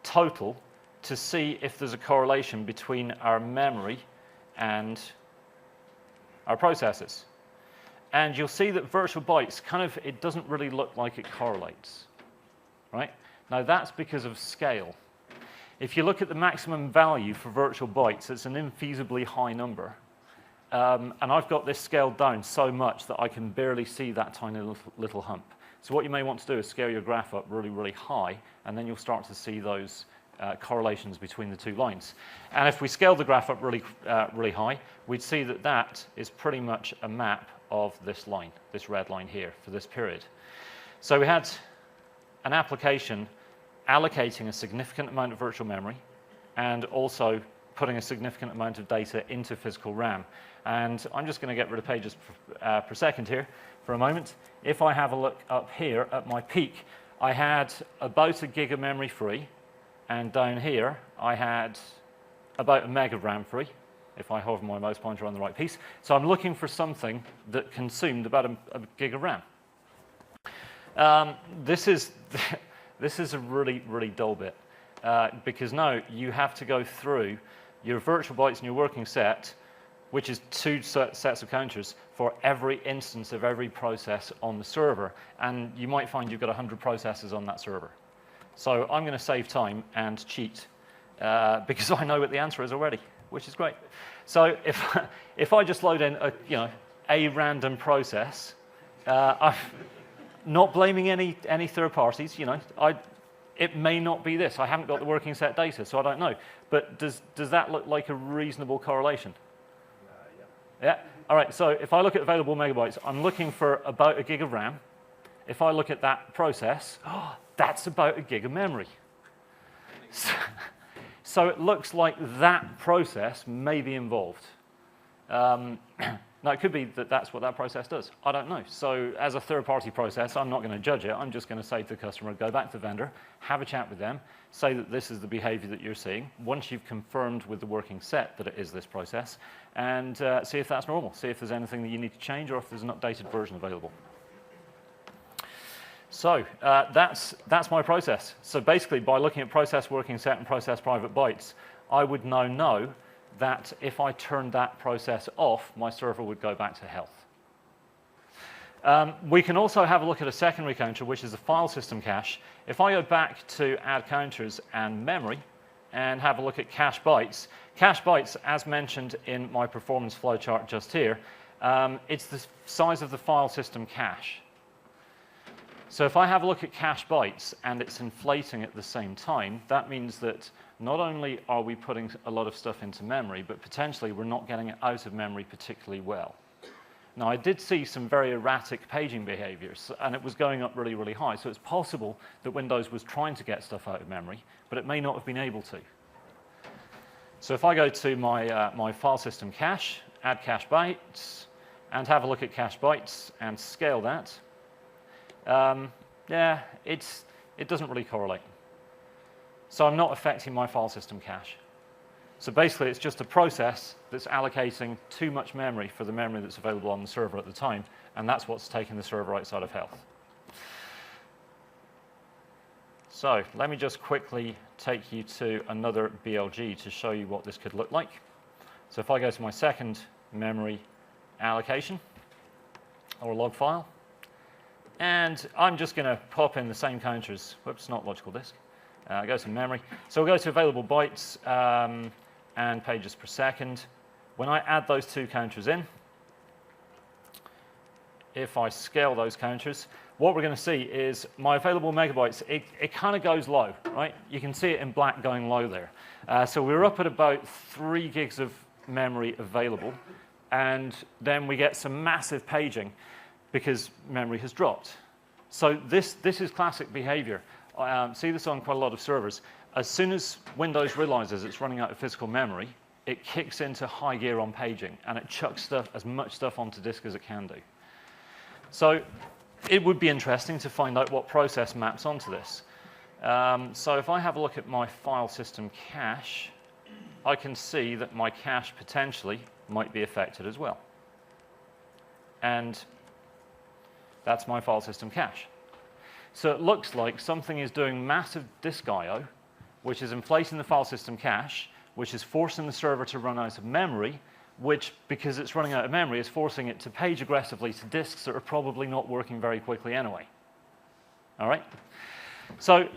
total to see if there's a correlation between our memory and our processes. And you'll see that virtual bytes it doesn't really look like it correlates, right? Now that's because of scale. If you look at the maximum value for virtual bytes, it's an infeasibly high number. And I've got this scaled down so much that I can barely see that tiny little hump. So what you may want to do is scale your graph up really, really high, and then you'll start to see those correlations between the two lines. And if we scale the graph up really, really high, we'd see that that is pretty much a map of this line, this red line here, for this period. So we had an application allocating a significant amount of virtual memory and also putting a significant amount of data into physical RAM. And I'm just going to get rid of pages per second here for a moment. If I have a look up here at my peak, I had about a gig of memory free, and down here I had about a meg of RAM free, if I hover my mouse pointer on the right piece. So I'm looking for something that consumed about a gig of RAM. This is a really, really dull bit, because now you have to go through your virtual bytes and your working set, which is two sets of counters for every instance of every process on the server. And you might find you've got 100 processes on that server. So I'm going to save time and cheat, because I know what the answer is already, which is great. So if I just load in a random process, I'm not blaming any third parties. It may not be this. I haven't got the working set data, so I don't know. But does that look like a reasonable correlation? Yeah. All right. So if I look at available megabytes, I'm looking for about a gig of RAM. If I look at that process, that's about a gig of memory. So it looks like that process may be involved. Now, it could be that that's what that process does. I don't know. So as a third-party process, I'm not going to judge it. I'm just going to say to the customer, go back to the vendor, have a chat with them, say that this is the behavior that you're seeing, once you've confirmed with the working set that it is this process, and see if that's normal, see if there's anything that you need to change or if there's an updated version available. So that's my process. So basically, by looking at process working set and process private bytes, I would now know that if I turned that process off, my server would go back to health. We can also have a look at a secondary counter, which is the file system cache. If I go back to add counters and memory and have a look at cache bytes, as mentioned in my performance flowchart just here, it's the size of the file system cache. So if I have a look at cache bytes and it's inflating at the same time, that means that not only are we putting a lot of stuff into memory, but potentially we're not getting it out of memory particularly well. Now, I did see some very erratic paging behaviors, and it was going up really, really high. So it's possible that Windows was trying to get stuff out of memory, but it may not have been able to. So if I go to my file system cache, add cache bytes, and have a look at cache bytes and scale that, yeah, it doesn't really correlate. So I'm not affecting my file system cache. So basically, it's just a process that's allocating too much memory for the memory that's available on the server at the time, and that's what's taking the server outside of health. So let me just quickly take you to another BLG to show you what this could look like. So if I go to my second memory allocation, or log file, and I'm just going to pop in the same counters. Whoops, not logical disk. Go to memory. So we'll go to available bytes and pages per second. When I add those two counters in, if I scale those counters, what we're going to see is my available megabytes, it kind of goes low, right? You can see it in black going low there. So we're up at about 3 gigs of memory available, and then we get some massive paging because memory has dropped. So this is classic behavior. see this on quite a lot of servers. As soon as Windows realizes it's running out of physical memory, it kicks into high gear on paging, and it chucks as much stuff onto disk as it can do. So it would be interesting to find out what process maps onto this. So if I have a look at my file system cache, I can see that my cache potentially might be affected as well. And that's my file system cache. So it looks like something is doing massive disk I/O, which is inflating the file system cache, which is forcing the server to run out of memory, which, because it's running out of memory, is forcing it to page aggressively to disks that are probably not working very quickly anyway. All right? So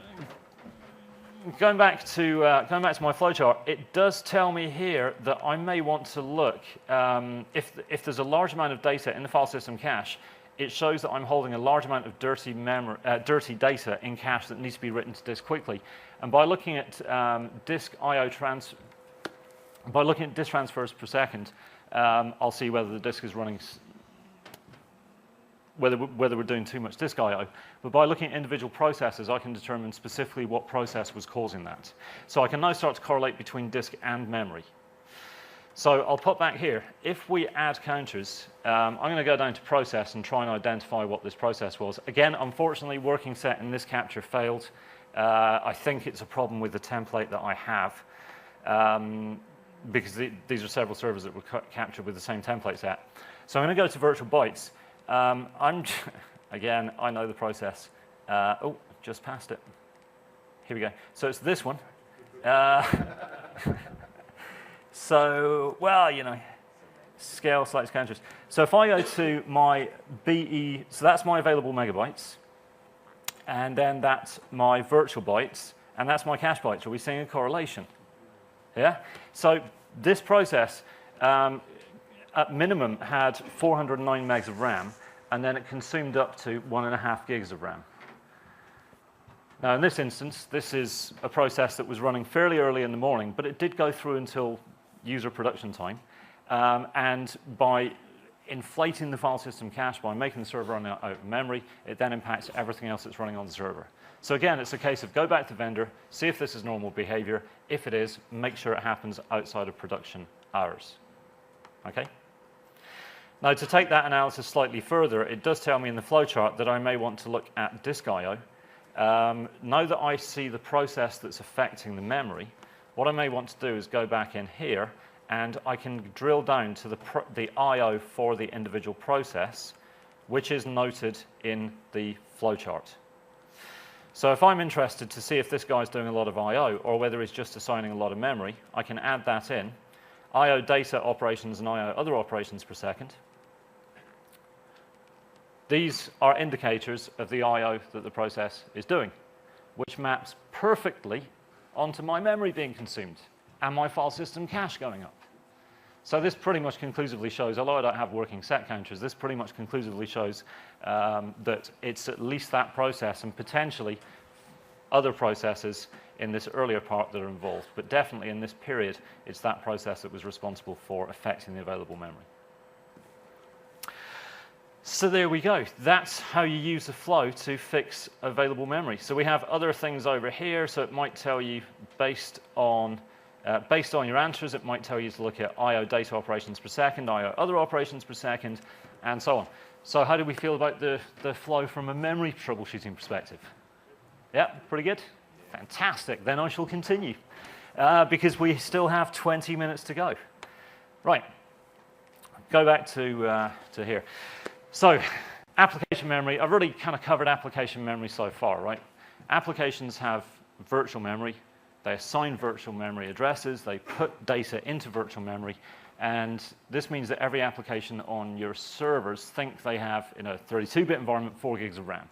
going back to my flowchart, it does tell me here that I may want to look, if there's a large amount of data in the file system cache, it shows that I'm holding a large amount of dirty data in cache that needs to be written to disk quickly. And by looking at disk transfers per second, I'll see whether the disk is running, whether we're doing too much disk I/O. But by looking at individual processes, I can determine specifically what process was causing that. So I can now start to correlate between disk and memory. So I'll put back here. If we add counters, I'm going to go down to process and try and identify what this process was. Again, unfortunately, working set in this capture failed. I think it's a problem with the template that I have, because these are several servers that were captured with the same template set. So I'm going to go to virtual bytes. Again, I know the process. Oh, just passed it. Here we go. So it's this one. So, well, you know, scale selects counters. So if I go to my BE, so that's my available megabytes, and then that's my virtual bytes, and that's my cache bytes. Are we seeing a correlation? Yeah? So this process, at minimum, had 409 megs of RAM, and then it consumed up to 1.5 gigs of RAM. Now, in this instance, this is a process that was running fairly early in the morning, but it did go through until user production time. And by inflating the file system cache, by making the server run out of memory, it then impacts everything else that's running on the server. So again, it's a case of go back to vendor, see if this is normal behavior. If it is, make sure it happens outside of production hours. Okay? Now, to take that analysis slightly further, it does tell me in the flowchart that I may want to look at disk I/O. Now that I see the process that's affecting the memory, what I may want to do is go back in here, and I can drill down to the I/O for the individual process, which is noted in the flowchart. So if I'm interested to see if this guy's doing a lot of I/O or whether he's just assigning a lot of memory, I can add that in. I/O data operations and I/O other operations per second. These are indicators of the I/O that the process is doing, which maps perfectly onto my memory being consumed and my file system cache going up. So this pretty much conclusively shows, although I don't have working set counters, this pretty much conclusively shows that it's at least that process and potentially other processes in this earlier part that are involved. But definitely in this period, it's that process that was responsible for affecting the available memory. So there we go. That's how you use the flow to fix available memory. So we have other things over here. So it might tell you, based on your answers, it might tell you to look at I/O data operations per second, I/O other operations per second, and so on. So how do we feel about the flow from a memory troubleshooting perspective? Yeah, pretty good? Fantastic. Then I shall continue, because we still have 20 minutes to go. Right. Go back to here. So application memory, I've already kind of covered application memory so far, right? Applications have virtual memory. They assign virtual memory addresses. They put data into virtual memory. And this means that every application on your servers think they have, in a 32-bit environment, 4 gigs of RAM.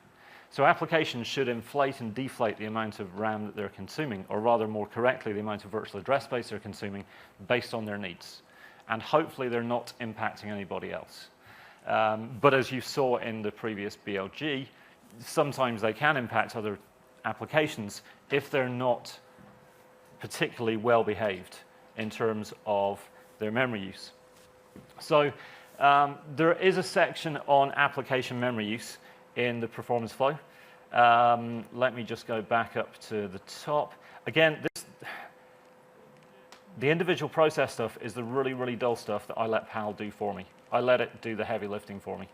So applications should inflate and deflate the amount of RAM that they're consuming, or rather, more correctly, the amount of virtual address space they're consuming based on their needs. And hopefully, they're not impacting anybody else. But as you saw in the previous BLG, sometimes they can impact other applications if they're not particularly well behaved in terms of their memory use. So there is a section on application memory use in the performance flow. Let me just go back up to the top. Again, the individual process stuff is the really, really dull stuff that I let PAL do for me. I let it do the heavy lifting for me.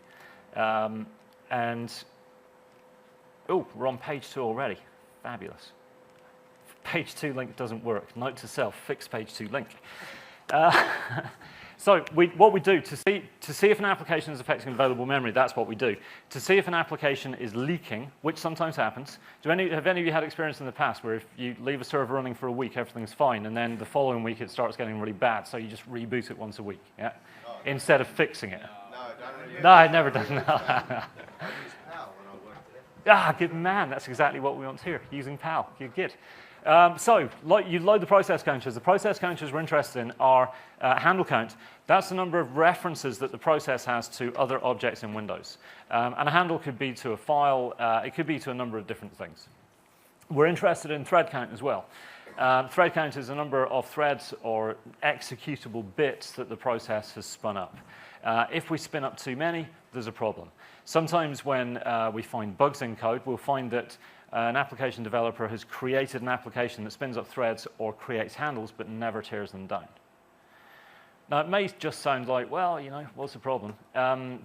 Oh, we're on page 2 already. Fabulous. Page 2 link doesn't work. Note to self, fix page 2 link. So what we do to see if an application is affecting available memory, that's what we do. To see if an application is leaking, which sometimes happens. Have any of you had experience in the past where if you leave a server running for a week, everything's fine, and then the following week it starts getting really bad, so you just reboot it once a week, yeah? Instead of fixing it. No, I've never done that. I used PAL when I worked there. Good man, that's exactly what we want to hear, using PAL. You're good. So you load the process counters. The process counters we're interested in are handle count. That's the number of references that the process has to other objects in Windows. And a handle could be to a file. It could be to a number of different things. We're interested in thread count as well. Thread count is the number of threads or executable bits that the process has spun up. If we spin up too many, there's a problem. Sometimes when we find bugs in code, we'll find that an application developer has created an application that spins up threads or creates handles but never tears them down. Now, it may just sound like, well, you know, what's the problem?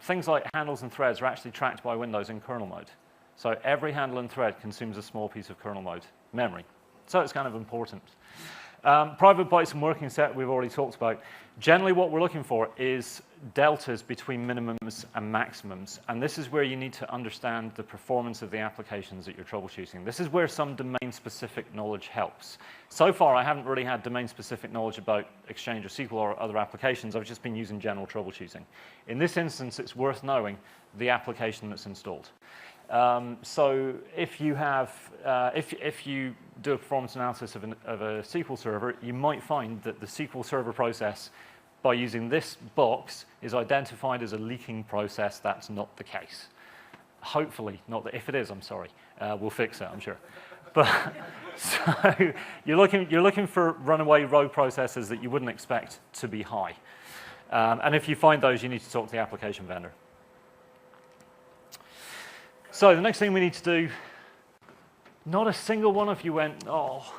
Things like handles and threads are actually tracked by Windows in kernel mode. So every handle and thread consumes a small piece of kernel mode memory. So it's kind of important. Private bytes and working set we've already talked about. Generally what we're looking for is deltas between minimums and maximums. And this is where you need to understand the performance of the applications that you're troubleshooting. This is where some domain-specific knowledge helps. So far, I haven't really had domain-specific knowledge about Exchange or SQL or other applications. I've just been using general troubleshooting. In this instance, it's worth knowing the application that's installed. So if you have, if you do a performance analysis of a SQL server, you might find that the SQL Server process, by using this box, is identified as a leaking process. That's not the case. Hopefully not. If it is, I'm sorry. We'll fix it, I'm sure. But so you're looking for runaway rogue processes that you wouldn't expect to be high. And if you find those, you need to talk to the application vendor. So the next thing we need to do, not a single one of you went, oh,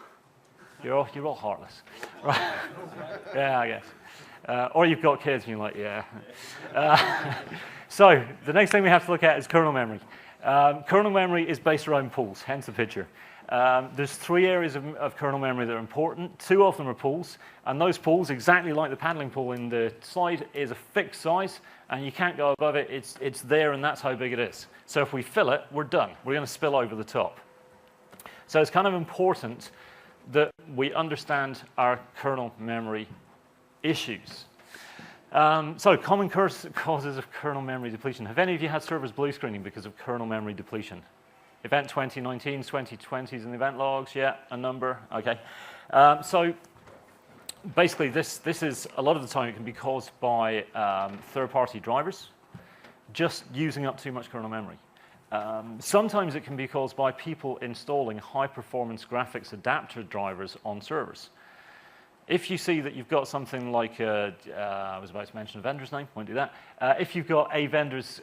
you're all heartless. Right? Yeah, I guess. Or you've got kids and you're like, yeah. So the next thing we have to look at is kernel memory. Kernel memory is based around pools, hence the picture. There's 3 areas of kernel memory that are important. 2 of them are pools, and those pools, exactly like the paddling pool in the slide, is a fixed size, and you can't go above it. It's there, and that's how big it is. So if we fill it, we're done. We're going to spill over the top. So it's kind of important that we understand our kernel memory issues. So common causes of kernel memory depletion. Have any of you had servers blue screening because of kernel memory depletion? Event 2019, 2020s in the event logs, yeah, a number, okay. So basically this is, a lot of the time it can be caused by third-party drivers just using up too much kernel memory. Sometimes it can be caused by people installing high-performance graphics adapter drivers on servers. If you see that you've got something like, I was about to mention a vendor's name, won't do that. If you've got a vendor's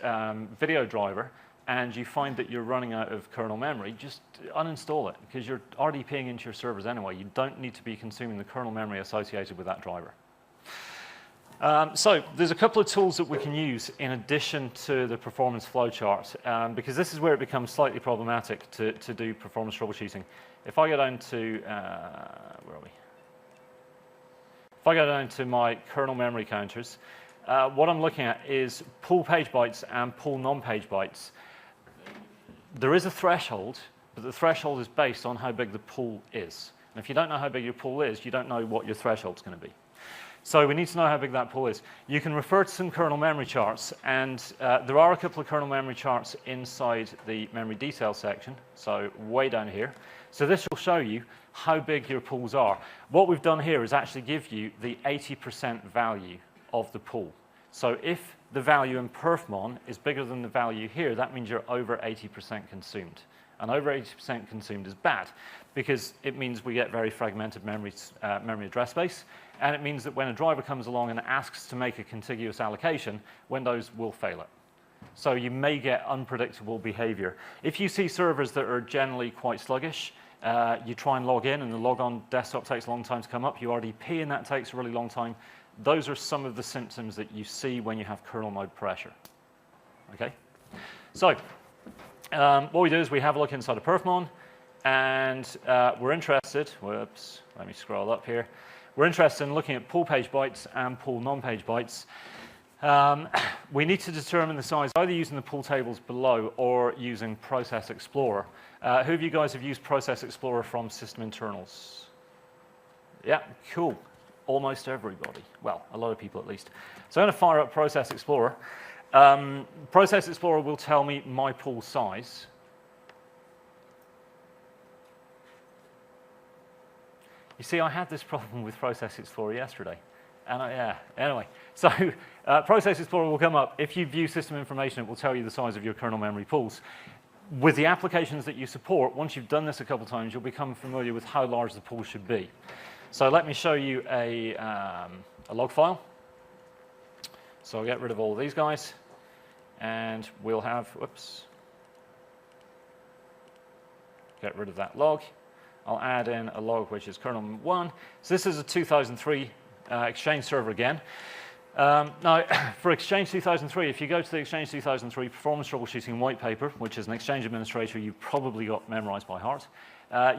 video driver and you find that you're running out of kernel memory, just uninstall it because you're RDPing into your servers anyway. You don't need to be consuming the kernel memory associated with that driver. So there's a couple of tools that we can use in addition to the performance flowchart, because this is where it becomes slightly problematic to do performance troubleshooting. If I go down to, where are we? If I go down to my kernel memory counters, what I'm looking at is pool page bytes and pool non-page bytes. There is a threshold, but the threshold is based on how big the pool is. And if you don't know how big your pool is, you don't know what your threshold's going to be. So we need to know how big that pool is. You can refer to some kernel memory charts, and there are a couple of kernel memory charts inside the memory detail section, so way down here. So this will show you how big your pools are. What we've done here is actually give you the 80% value of the pool. So if the value in perfmon is bigger than the value here, that means you're over 80% consumed. And over 80% consumed is bad because it means we get very fragmented memory address space, and it means that when a driver comes along and asks to make a contiguous allocation, Windows will fail it. So you may get unpredictable behavior. If you see servers that are generally quite sluggish, you try and log in, and the logon desktop takes a long time to come up. URDP, and that takes a really long time. Those are some of the symptoms that you see when you have kernel mode pressure. Okay? So what we do is we have a look inside of perfmon, and we're interested, whoops, let me scroll up here. We're interested in looking at pull page bytes and pull non-page bytes. We need to determine the size either using the pull tables below or using Process Explorer. Who of you guys have used Process Explorer from system internals? Yeah, cool. Almost everybody. Well, a lot of people at least. So I'm going to fire up Process Explorer. Process Explorer will tell me my pull size. You see, I had this problem with Process Explorer yesterday. And yeah, anyway. So Process Explorer will come up. If you view system information, it will tell you the size of your kernel memory pools. With the applications that you support, once you've done this a couple times, you'll become familiar with how large the pool should be. So let me show you a log file. So I'll get rid of all of these guys. And we'll have, whoops, get rid of that log. I'll add in a log which is kernel 1. So this is a 2003 Exchange server again. Now, for Exchange 2003, if you go to the Exchange 2003 Performance Troubleshooting White Paper, which is an Exchange administrator you've probably got memorized by heart,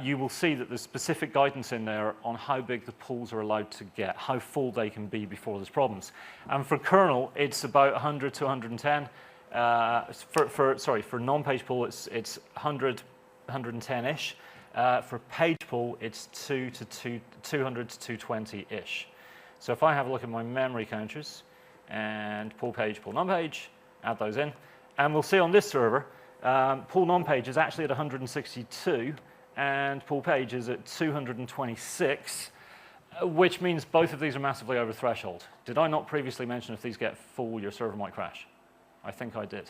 you will see that there's specific guidance in there on how big the pools are allowed to get, how full they can be before there's problems. And for kernel, it's about 100 to 110. For non-page pool, it's 100, 110-ish. For page pool, it's 200 to 220-ish. So if I have a look at my memory counters and pull page, pull non-page, add those in, and we'll see on this server, pull non-page is actually at 162, and pull page is at 226, which means both of these are massively over threshold. Did I not previously mention if these get full, your server might crash? I think I did.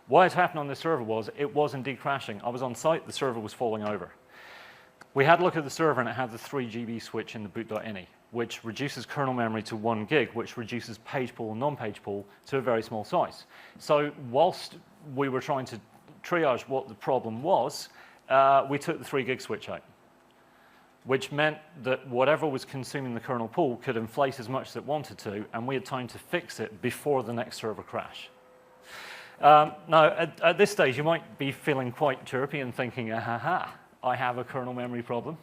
What had happened on this server was it was indeed crashing. I was on site, the server was falling over. We had a look at the server, and it had the 3 GB switch in the boot.ini, which reduces kernel memory to 1 gig, which reduces page pool and non-page pool to a very small size. So whilst we were trying to triage what the problem was, we took the 3 gig switch out, which meant that whatever was consuming the kernel pool could inflate as much as it wanted to, and we had time to fix it before the next server crash. Now, at this stage, you might be feeling quite chirpy and thinking, aha, I have a kernel memory problem.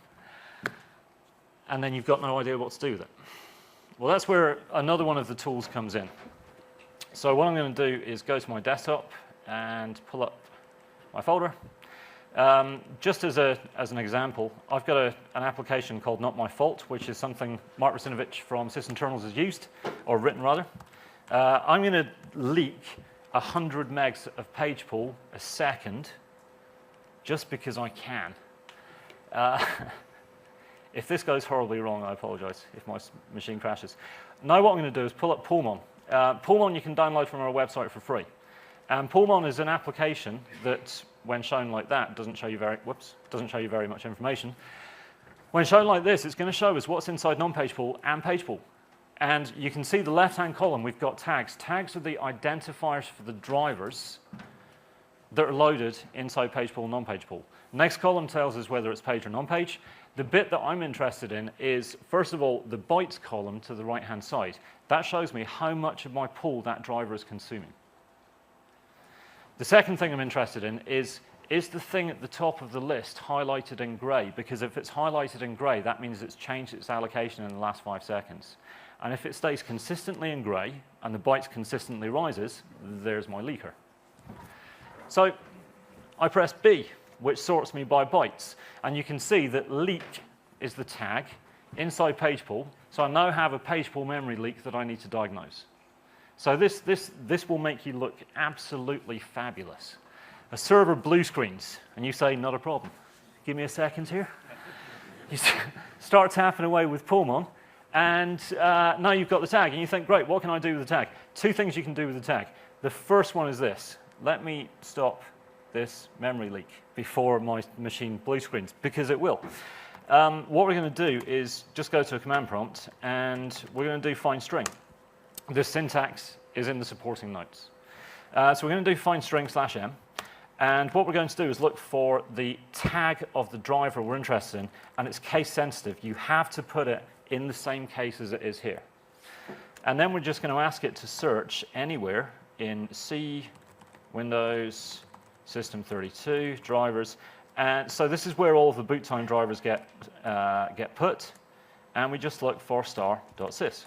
And then you've got no idea what to do with it. Well, that's where another one of the tools comes in. So what I'm going to do is go to my desktop and pull up my folder. Just as an example, I've got an application called Not My Fault, which is something Mark Russinovich from Sysinternals has used, or written rather. I'm going to leak 100 megs of page pool a second just because I can. If this goes horribly wrong, I apologize if my machine crashes. Now what I'm going to do is pull up Pullmon. Pullmon you can download from our website for free. And Pullmon is an application that, when shown like that, doesn't show you very much information. When shown like this, it's going to show us what's inside non-page pool and page pool. And you can see the left-hand column, we've got tags. Tags are the identifiers for the drivers that are loaded inside page pool and non-page pool. Next column tells us whether it's page or non-page. The bit that I'm interested in is, first of all, the bytes column to the right-hand side. That shows me how much of my pool that driver is consuming. The second thing I'm interested in is the thing at the top of the list highlighted in gray? Because if it's highlighted in gray, that means it's changed its allocation in the last 5 seconds. And if it stays consistently in gray and the bytes consistently rises, there's my leaker. So I press B, which sorts me by bytes. And you can see that leak is the tag inside page pool. So I now have a page pool memory leak that I need to diagnose. So this will make you look absolutely fabulous. A server blue screens, and you say, not a problem. Give me a second here. You start tapping away with Pullmon, and now you've got the tag. And you think, great, what can I do with the tag? 2 things you can do with the tag. The first one is this. Let me stop this memory leak before my machine blue screens, because it will. What we're going to do is just go to a command prompt, and we're going to do find string. The syntax is in the supporting notes. So we're going to do find string /m. And what we're going to do is look for the tag of the driver we're interested in, and it's case sensitive. You have to put it in the same case as it is here. And then we're just going to ask it to search anywhere in C, Windows, System32, drivers. And so this is where all of the boot time drivers get put. And we just look for star.sys.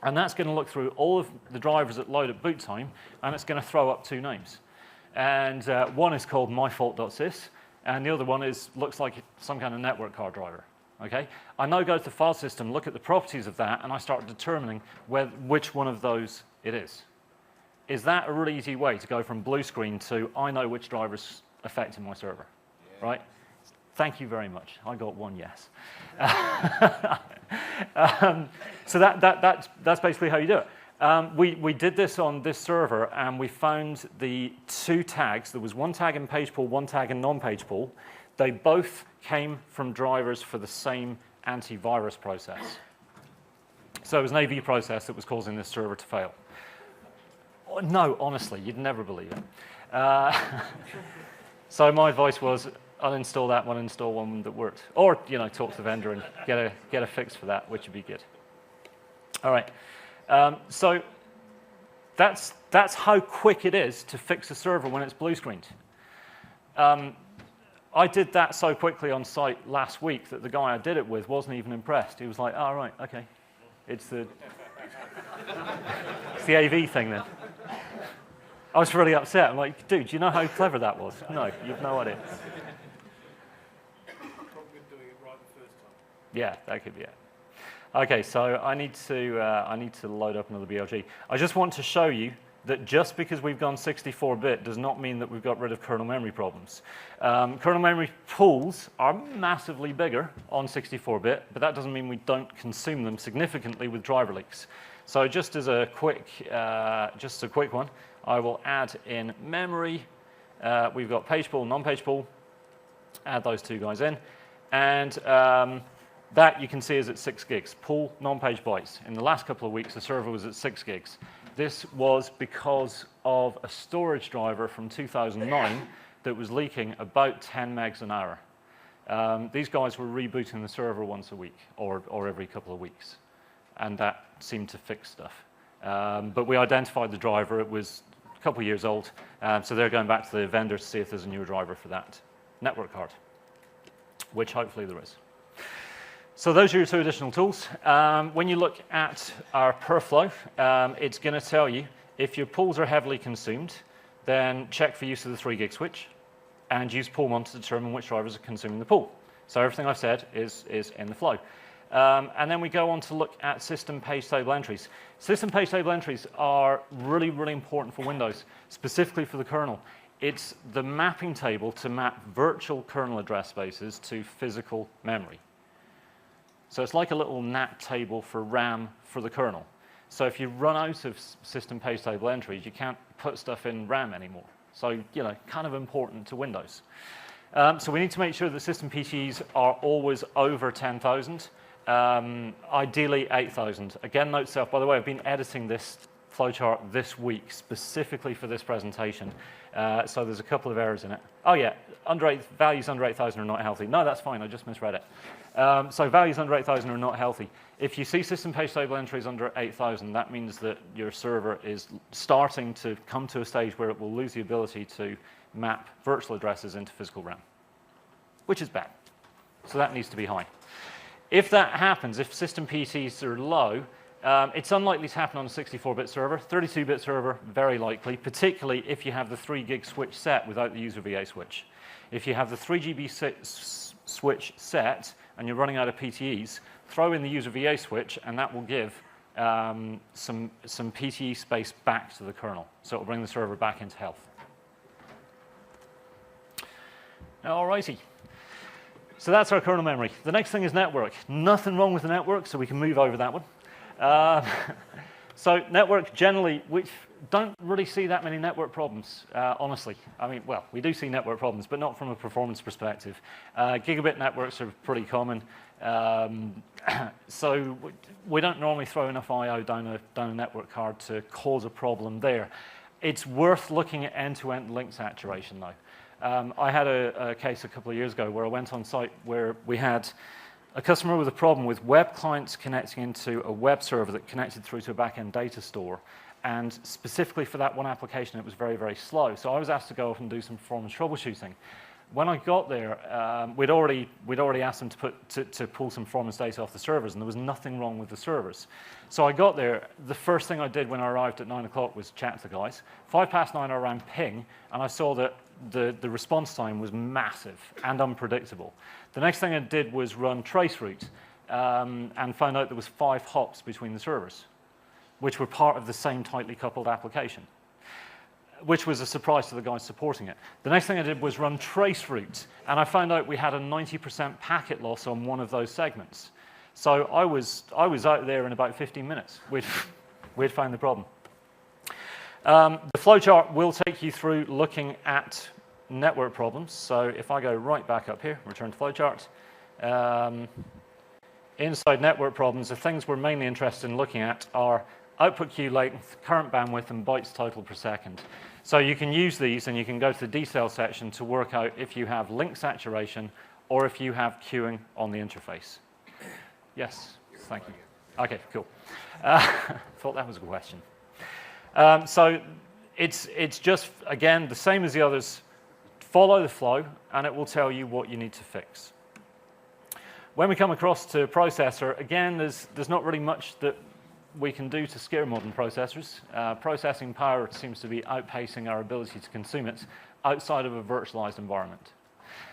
And that's going to look through all of the drivers that load at boot time, and it's going to throw up two names. And one is called myfault.sys, and the other one looks like some kind of network card driver. Okay? I now go to the file system, look at the properties of that, and I start determining which one of those it is. Is that a really easy way to go from blue screen to I know which driver's affecting my server? Yeah. Right? Thank you very much. I got one yes. So that's basically how you do it. We did this on this server, and we found the two tags. There was one tag in page pool, one tag in non-page pool. They both came from drivers for the same antivirus process. So it was an AV process that was causing this server to fail. No, honestly, you'd never believe it. So my advice was uninstall that one, install one that worked. Or, talk to the vendor and get a fix for that, which would be good. All right. So that's how quick it is to fix a server when it's blue screened. I did that so quickly on site last week that the guy I did it with wasn't even impressed. He was like, "Oh, right, okay, it's the AV thing then." I was really upset. I'm like, "Dude, do you know how clever that was?" No, you've no idea. Probably doing it right the first time. Yeah, that could be it. Okay, so I need to load up another BLG. I just want to show you that just because we've gone 64-bit does not mean that we've got rid of kernel memory problems. Kernel memory pools are massively bigger on 64-bit, but that doesn't mean we don't consume them significantly with driver leaks. So just as a quick one, I will add in memory. We've got page pool, non-page pool. Add those two guys in, and that you can see is at 6 gigs. Pool non-page bytes. In the last couple of weeks, the server was at 6 gigs. This was because of a storage driver from 2009 that was leaking about 10 megs an hour. These guys were rebooting the server once a week or every couple of weeks, and that seemed to fix stuff. But we identified the driver. It was a couple of years old, so they're going back to the vendor to see if there's a newer driver for that network card, which hopefully there is. So those are your two additional tools. When you look at our PerFlow, it's going to tell you if your pools are heavily consumed, then check for use of the 3 gig switch and use poolmon to determine which drivers are consuming the pool. So everything I've said is in the flow. And then we go on to look at system page table entries. System page table entries are really, really important for Windows, specifically for the kernel. It's the mapping table to map virtual kernel address spaces to physical memory. So it's like a little NAT table for RAM for the kernel. So if you run out of system page table entries, you can't put stuff in RAM anymore. So, kind of important to Windows. So we need to make sure that system PTEs are always over 10,000, ideally 8,000. Again, note self, by the way, I've been editing this flowchart this week specifically for this presentation. So there's a couple of errors in it. Oh yeah, values under 8,000 are not healthy. No, that's fine, I just misread it. So values under 8,000 are not healthy. If you see system page table entries under 8,000, that means that your server is starting to come to a stage where it will lose the ability to map virtual addresses into physical RAM, which is bad. So that needs to be high. If that happens, if system PTs are low, it's unlikely to happen on a 64-bit server. 32-bit server, very likely, particularly if you have the 3 gig switch set without the user VA switch. If you have the 3 GB switch set and you're running out of PTEs, throw in the user VA switch, and that will give some PTE space back to the kernel. So it will bring the server back into health. All righty. So that's our kernel memory. The next thing is network. Nothing wrong with the network, so we can move over that one. So network generally, we don't really see that many network problems, honestly. I mean, well, we do see network problems, but not from a performance perspective. Gigabit networks are pretty common. So we don't normally throw enough I/O down a network card to cause a problem there. It's worth looking at end-to-end link saturation, though. I had a case a couple of years ago where I went on site where we had a customer with a problem with web clients connecting into a web server that connected through to a back-end data store. And specifically for that one application, it was very, very slow. So I was asked to go off and do some performance troubleshooting. When I got there, we'd already asked them to pull some performance data off the servers, and there was nothing wrong with the servers. So I got there. The first thing I did when I arrived at 9 o'clock was chat to the guys. 9:05, I ran ping, and I saw that the response time was massive and unpredictable. The next thing I did was run traceroute and found out there was 5 hops between the servers, which were part of the same tightly coupled application, which was a surprise to the guys supporting it. The next thing I did was run traceroute, and I found out we had a 90% packet loss on one of those segments. So I was out there in about 15 minutes. We'd found the problem. The flowchart will take you through looking at network problems. So if I go right back up here, return to flowchart, inside network problems, the things we're mainly interested in looking at are output queue length, current bandwidth, and bytes total per second. So you can use these, and you can go to the detail section to work out if you have link saturation or if you have queuing on the interface. Yes, thank you. OK, cool. Thought that was a question. So it's just, again, the same as the others. Follow the flow, and it will tell you what you need to fix. When we come across to processor, again, there's not really much that we can do to scare modern processors. Processing power seems to be outpacing our ability to consume it outside of a virtualized environment.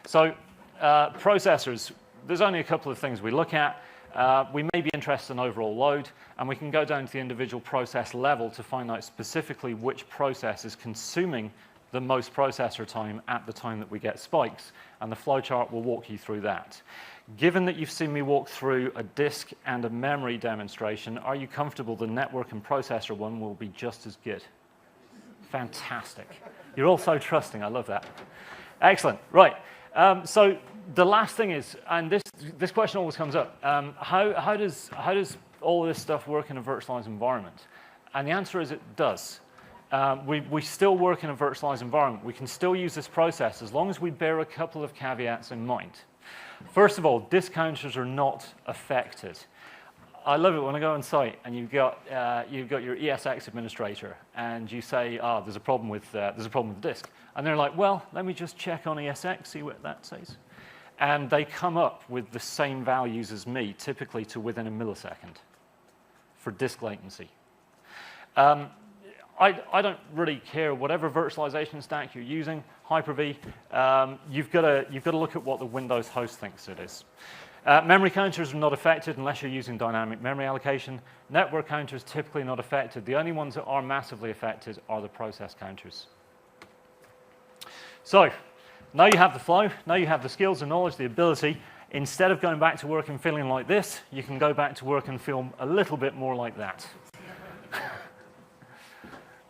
So processors, there's only a couple of things we look at. We may be interested in overall load, and we can go down to the individual process level to find out specifically which process is consuming the most processor time at the time that we get spikes, and the flowchart will walk you through that. Given that you've seen me walk through a disk and a memory demonstration, are you comfortable the network and processor one will be just as good? Fantastic. You're all so trusting. I love that. Excellent. Right. So the last thing is, and this question always comes up, how does all this stuff work in a virtualized environment? And the answer is it does. We still work in a virtualized environment. We can still use this process as long as we bear a couple of caveats in mind. First of all, disk counters are not affected. I love it when I go on site and you've got your ESX administrator and you say, there's a problem with the disk, and they're like, well, let me just check on ESX, see what that says, and they come up with the same values as me, typically to within a millisecond for disk latency. I don't really care whatever virtualization stack you're using, Hyper-V. You've got to look at what the Windows host thinks it is. Memory counters are not affected unless you're using dynamic memory allocation. Network counters typically not affected. The only ones that are massively affected are the process counters. So now you have the flow, now you have the skills, the knowledge, the ability. Instead of going back to work and feeling like this, you can go back to work and feel a little bit more like that.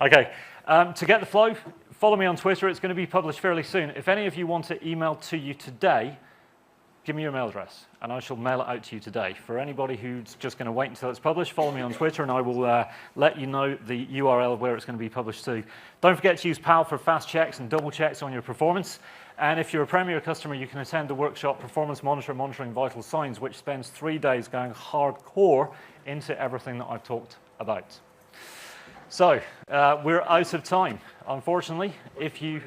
OK, to get the flow, follow me on Twitter. It's going to be published fairly soon. If any of you want it emailed to you today, give me your email address, and I shall mail it out to you today. For anybody who's just going to wait until it's published, follow me on Twitter, and I will let you know the URL where it's going to be published to. Don't forget to use PAL for fast checks and double checks on your performance. And if you're a Premier customer, you can attend the workshop Performance Monitor Monitoring Vital Signs, which spends 3 days going hardcore into everything that I've talked about. So we're out of time, unfortunately. If you,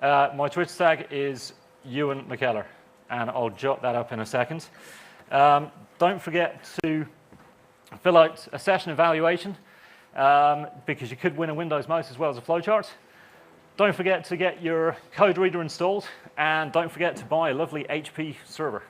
my Twitter tag is Ewan McKellar, and I'll jot that up in a second. Don't forget to fill out a session evaluation, because you could win a Windows mouse as well as a flowchart. Don't forget to get your code reader installed, and don't forget to buy a lovely HP server.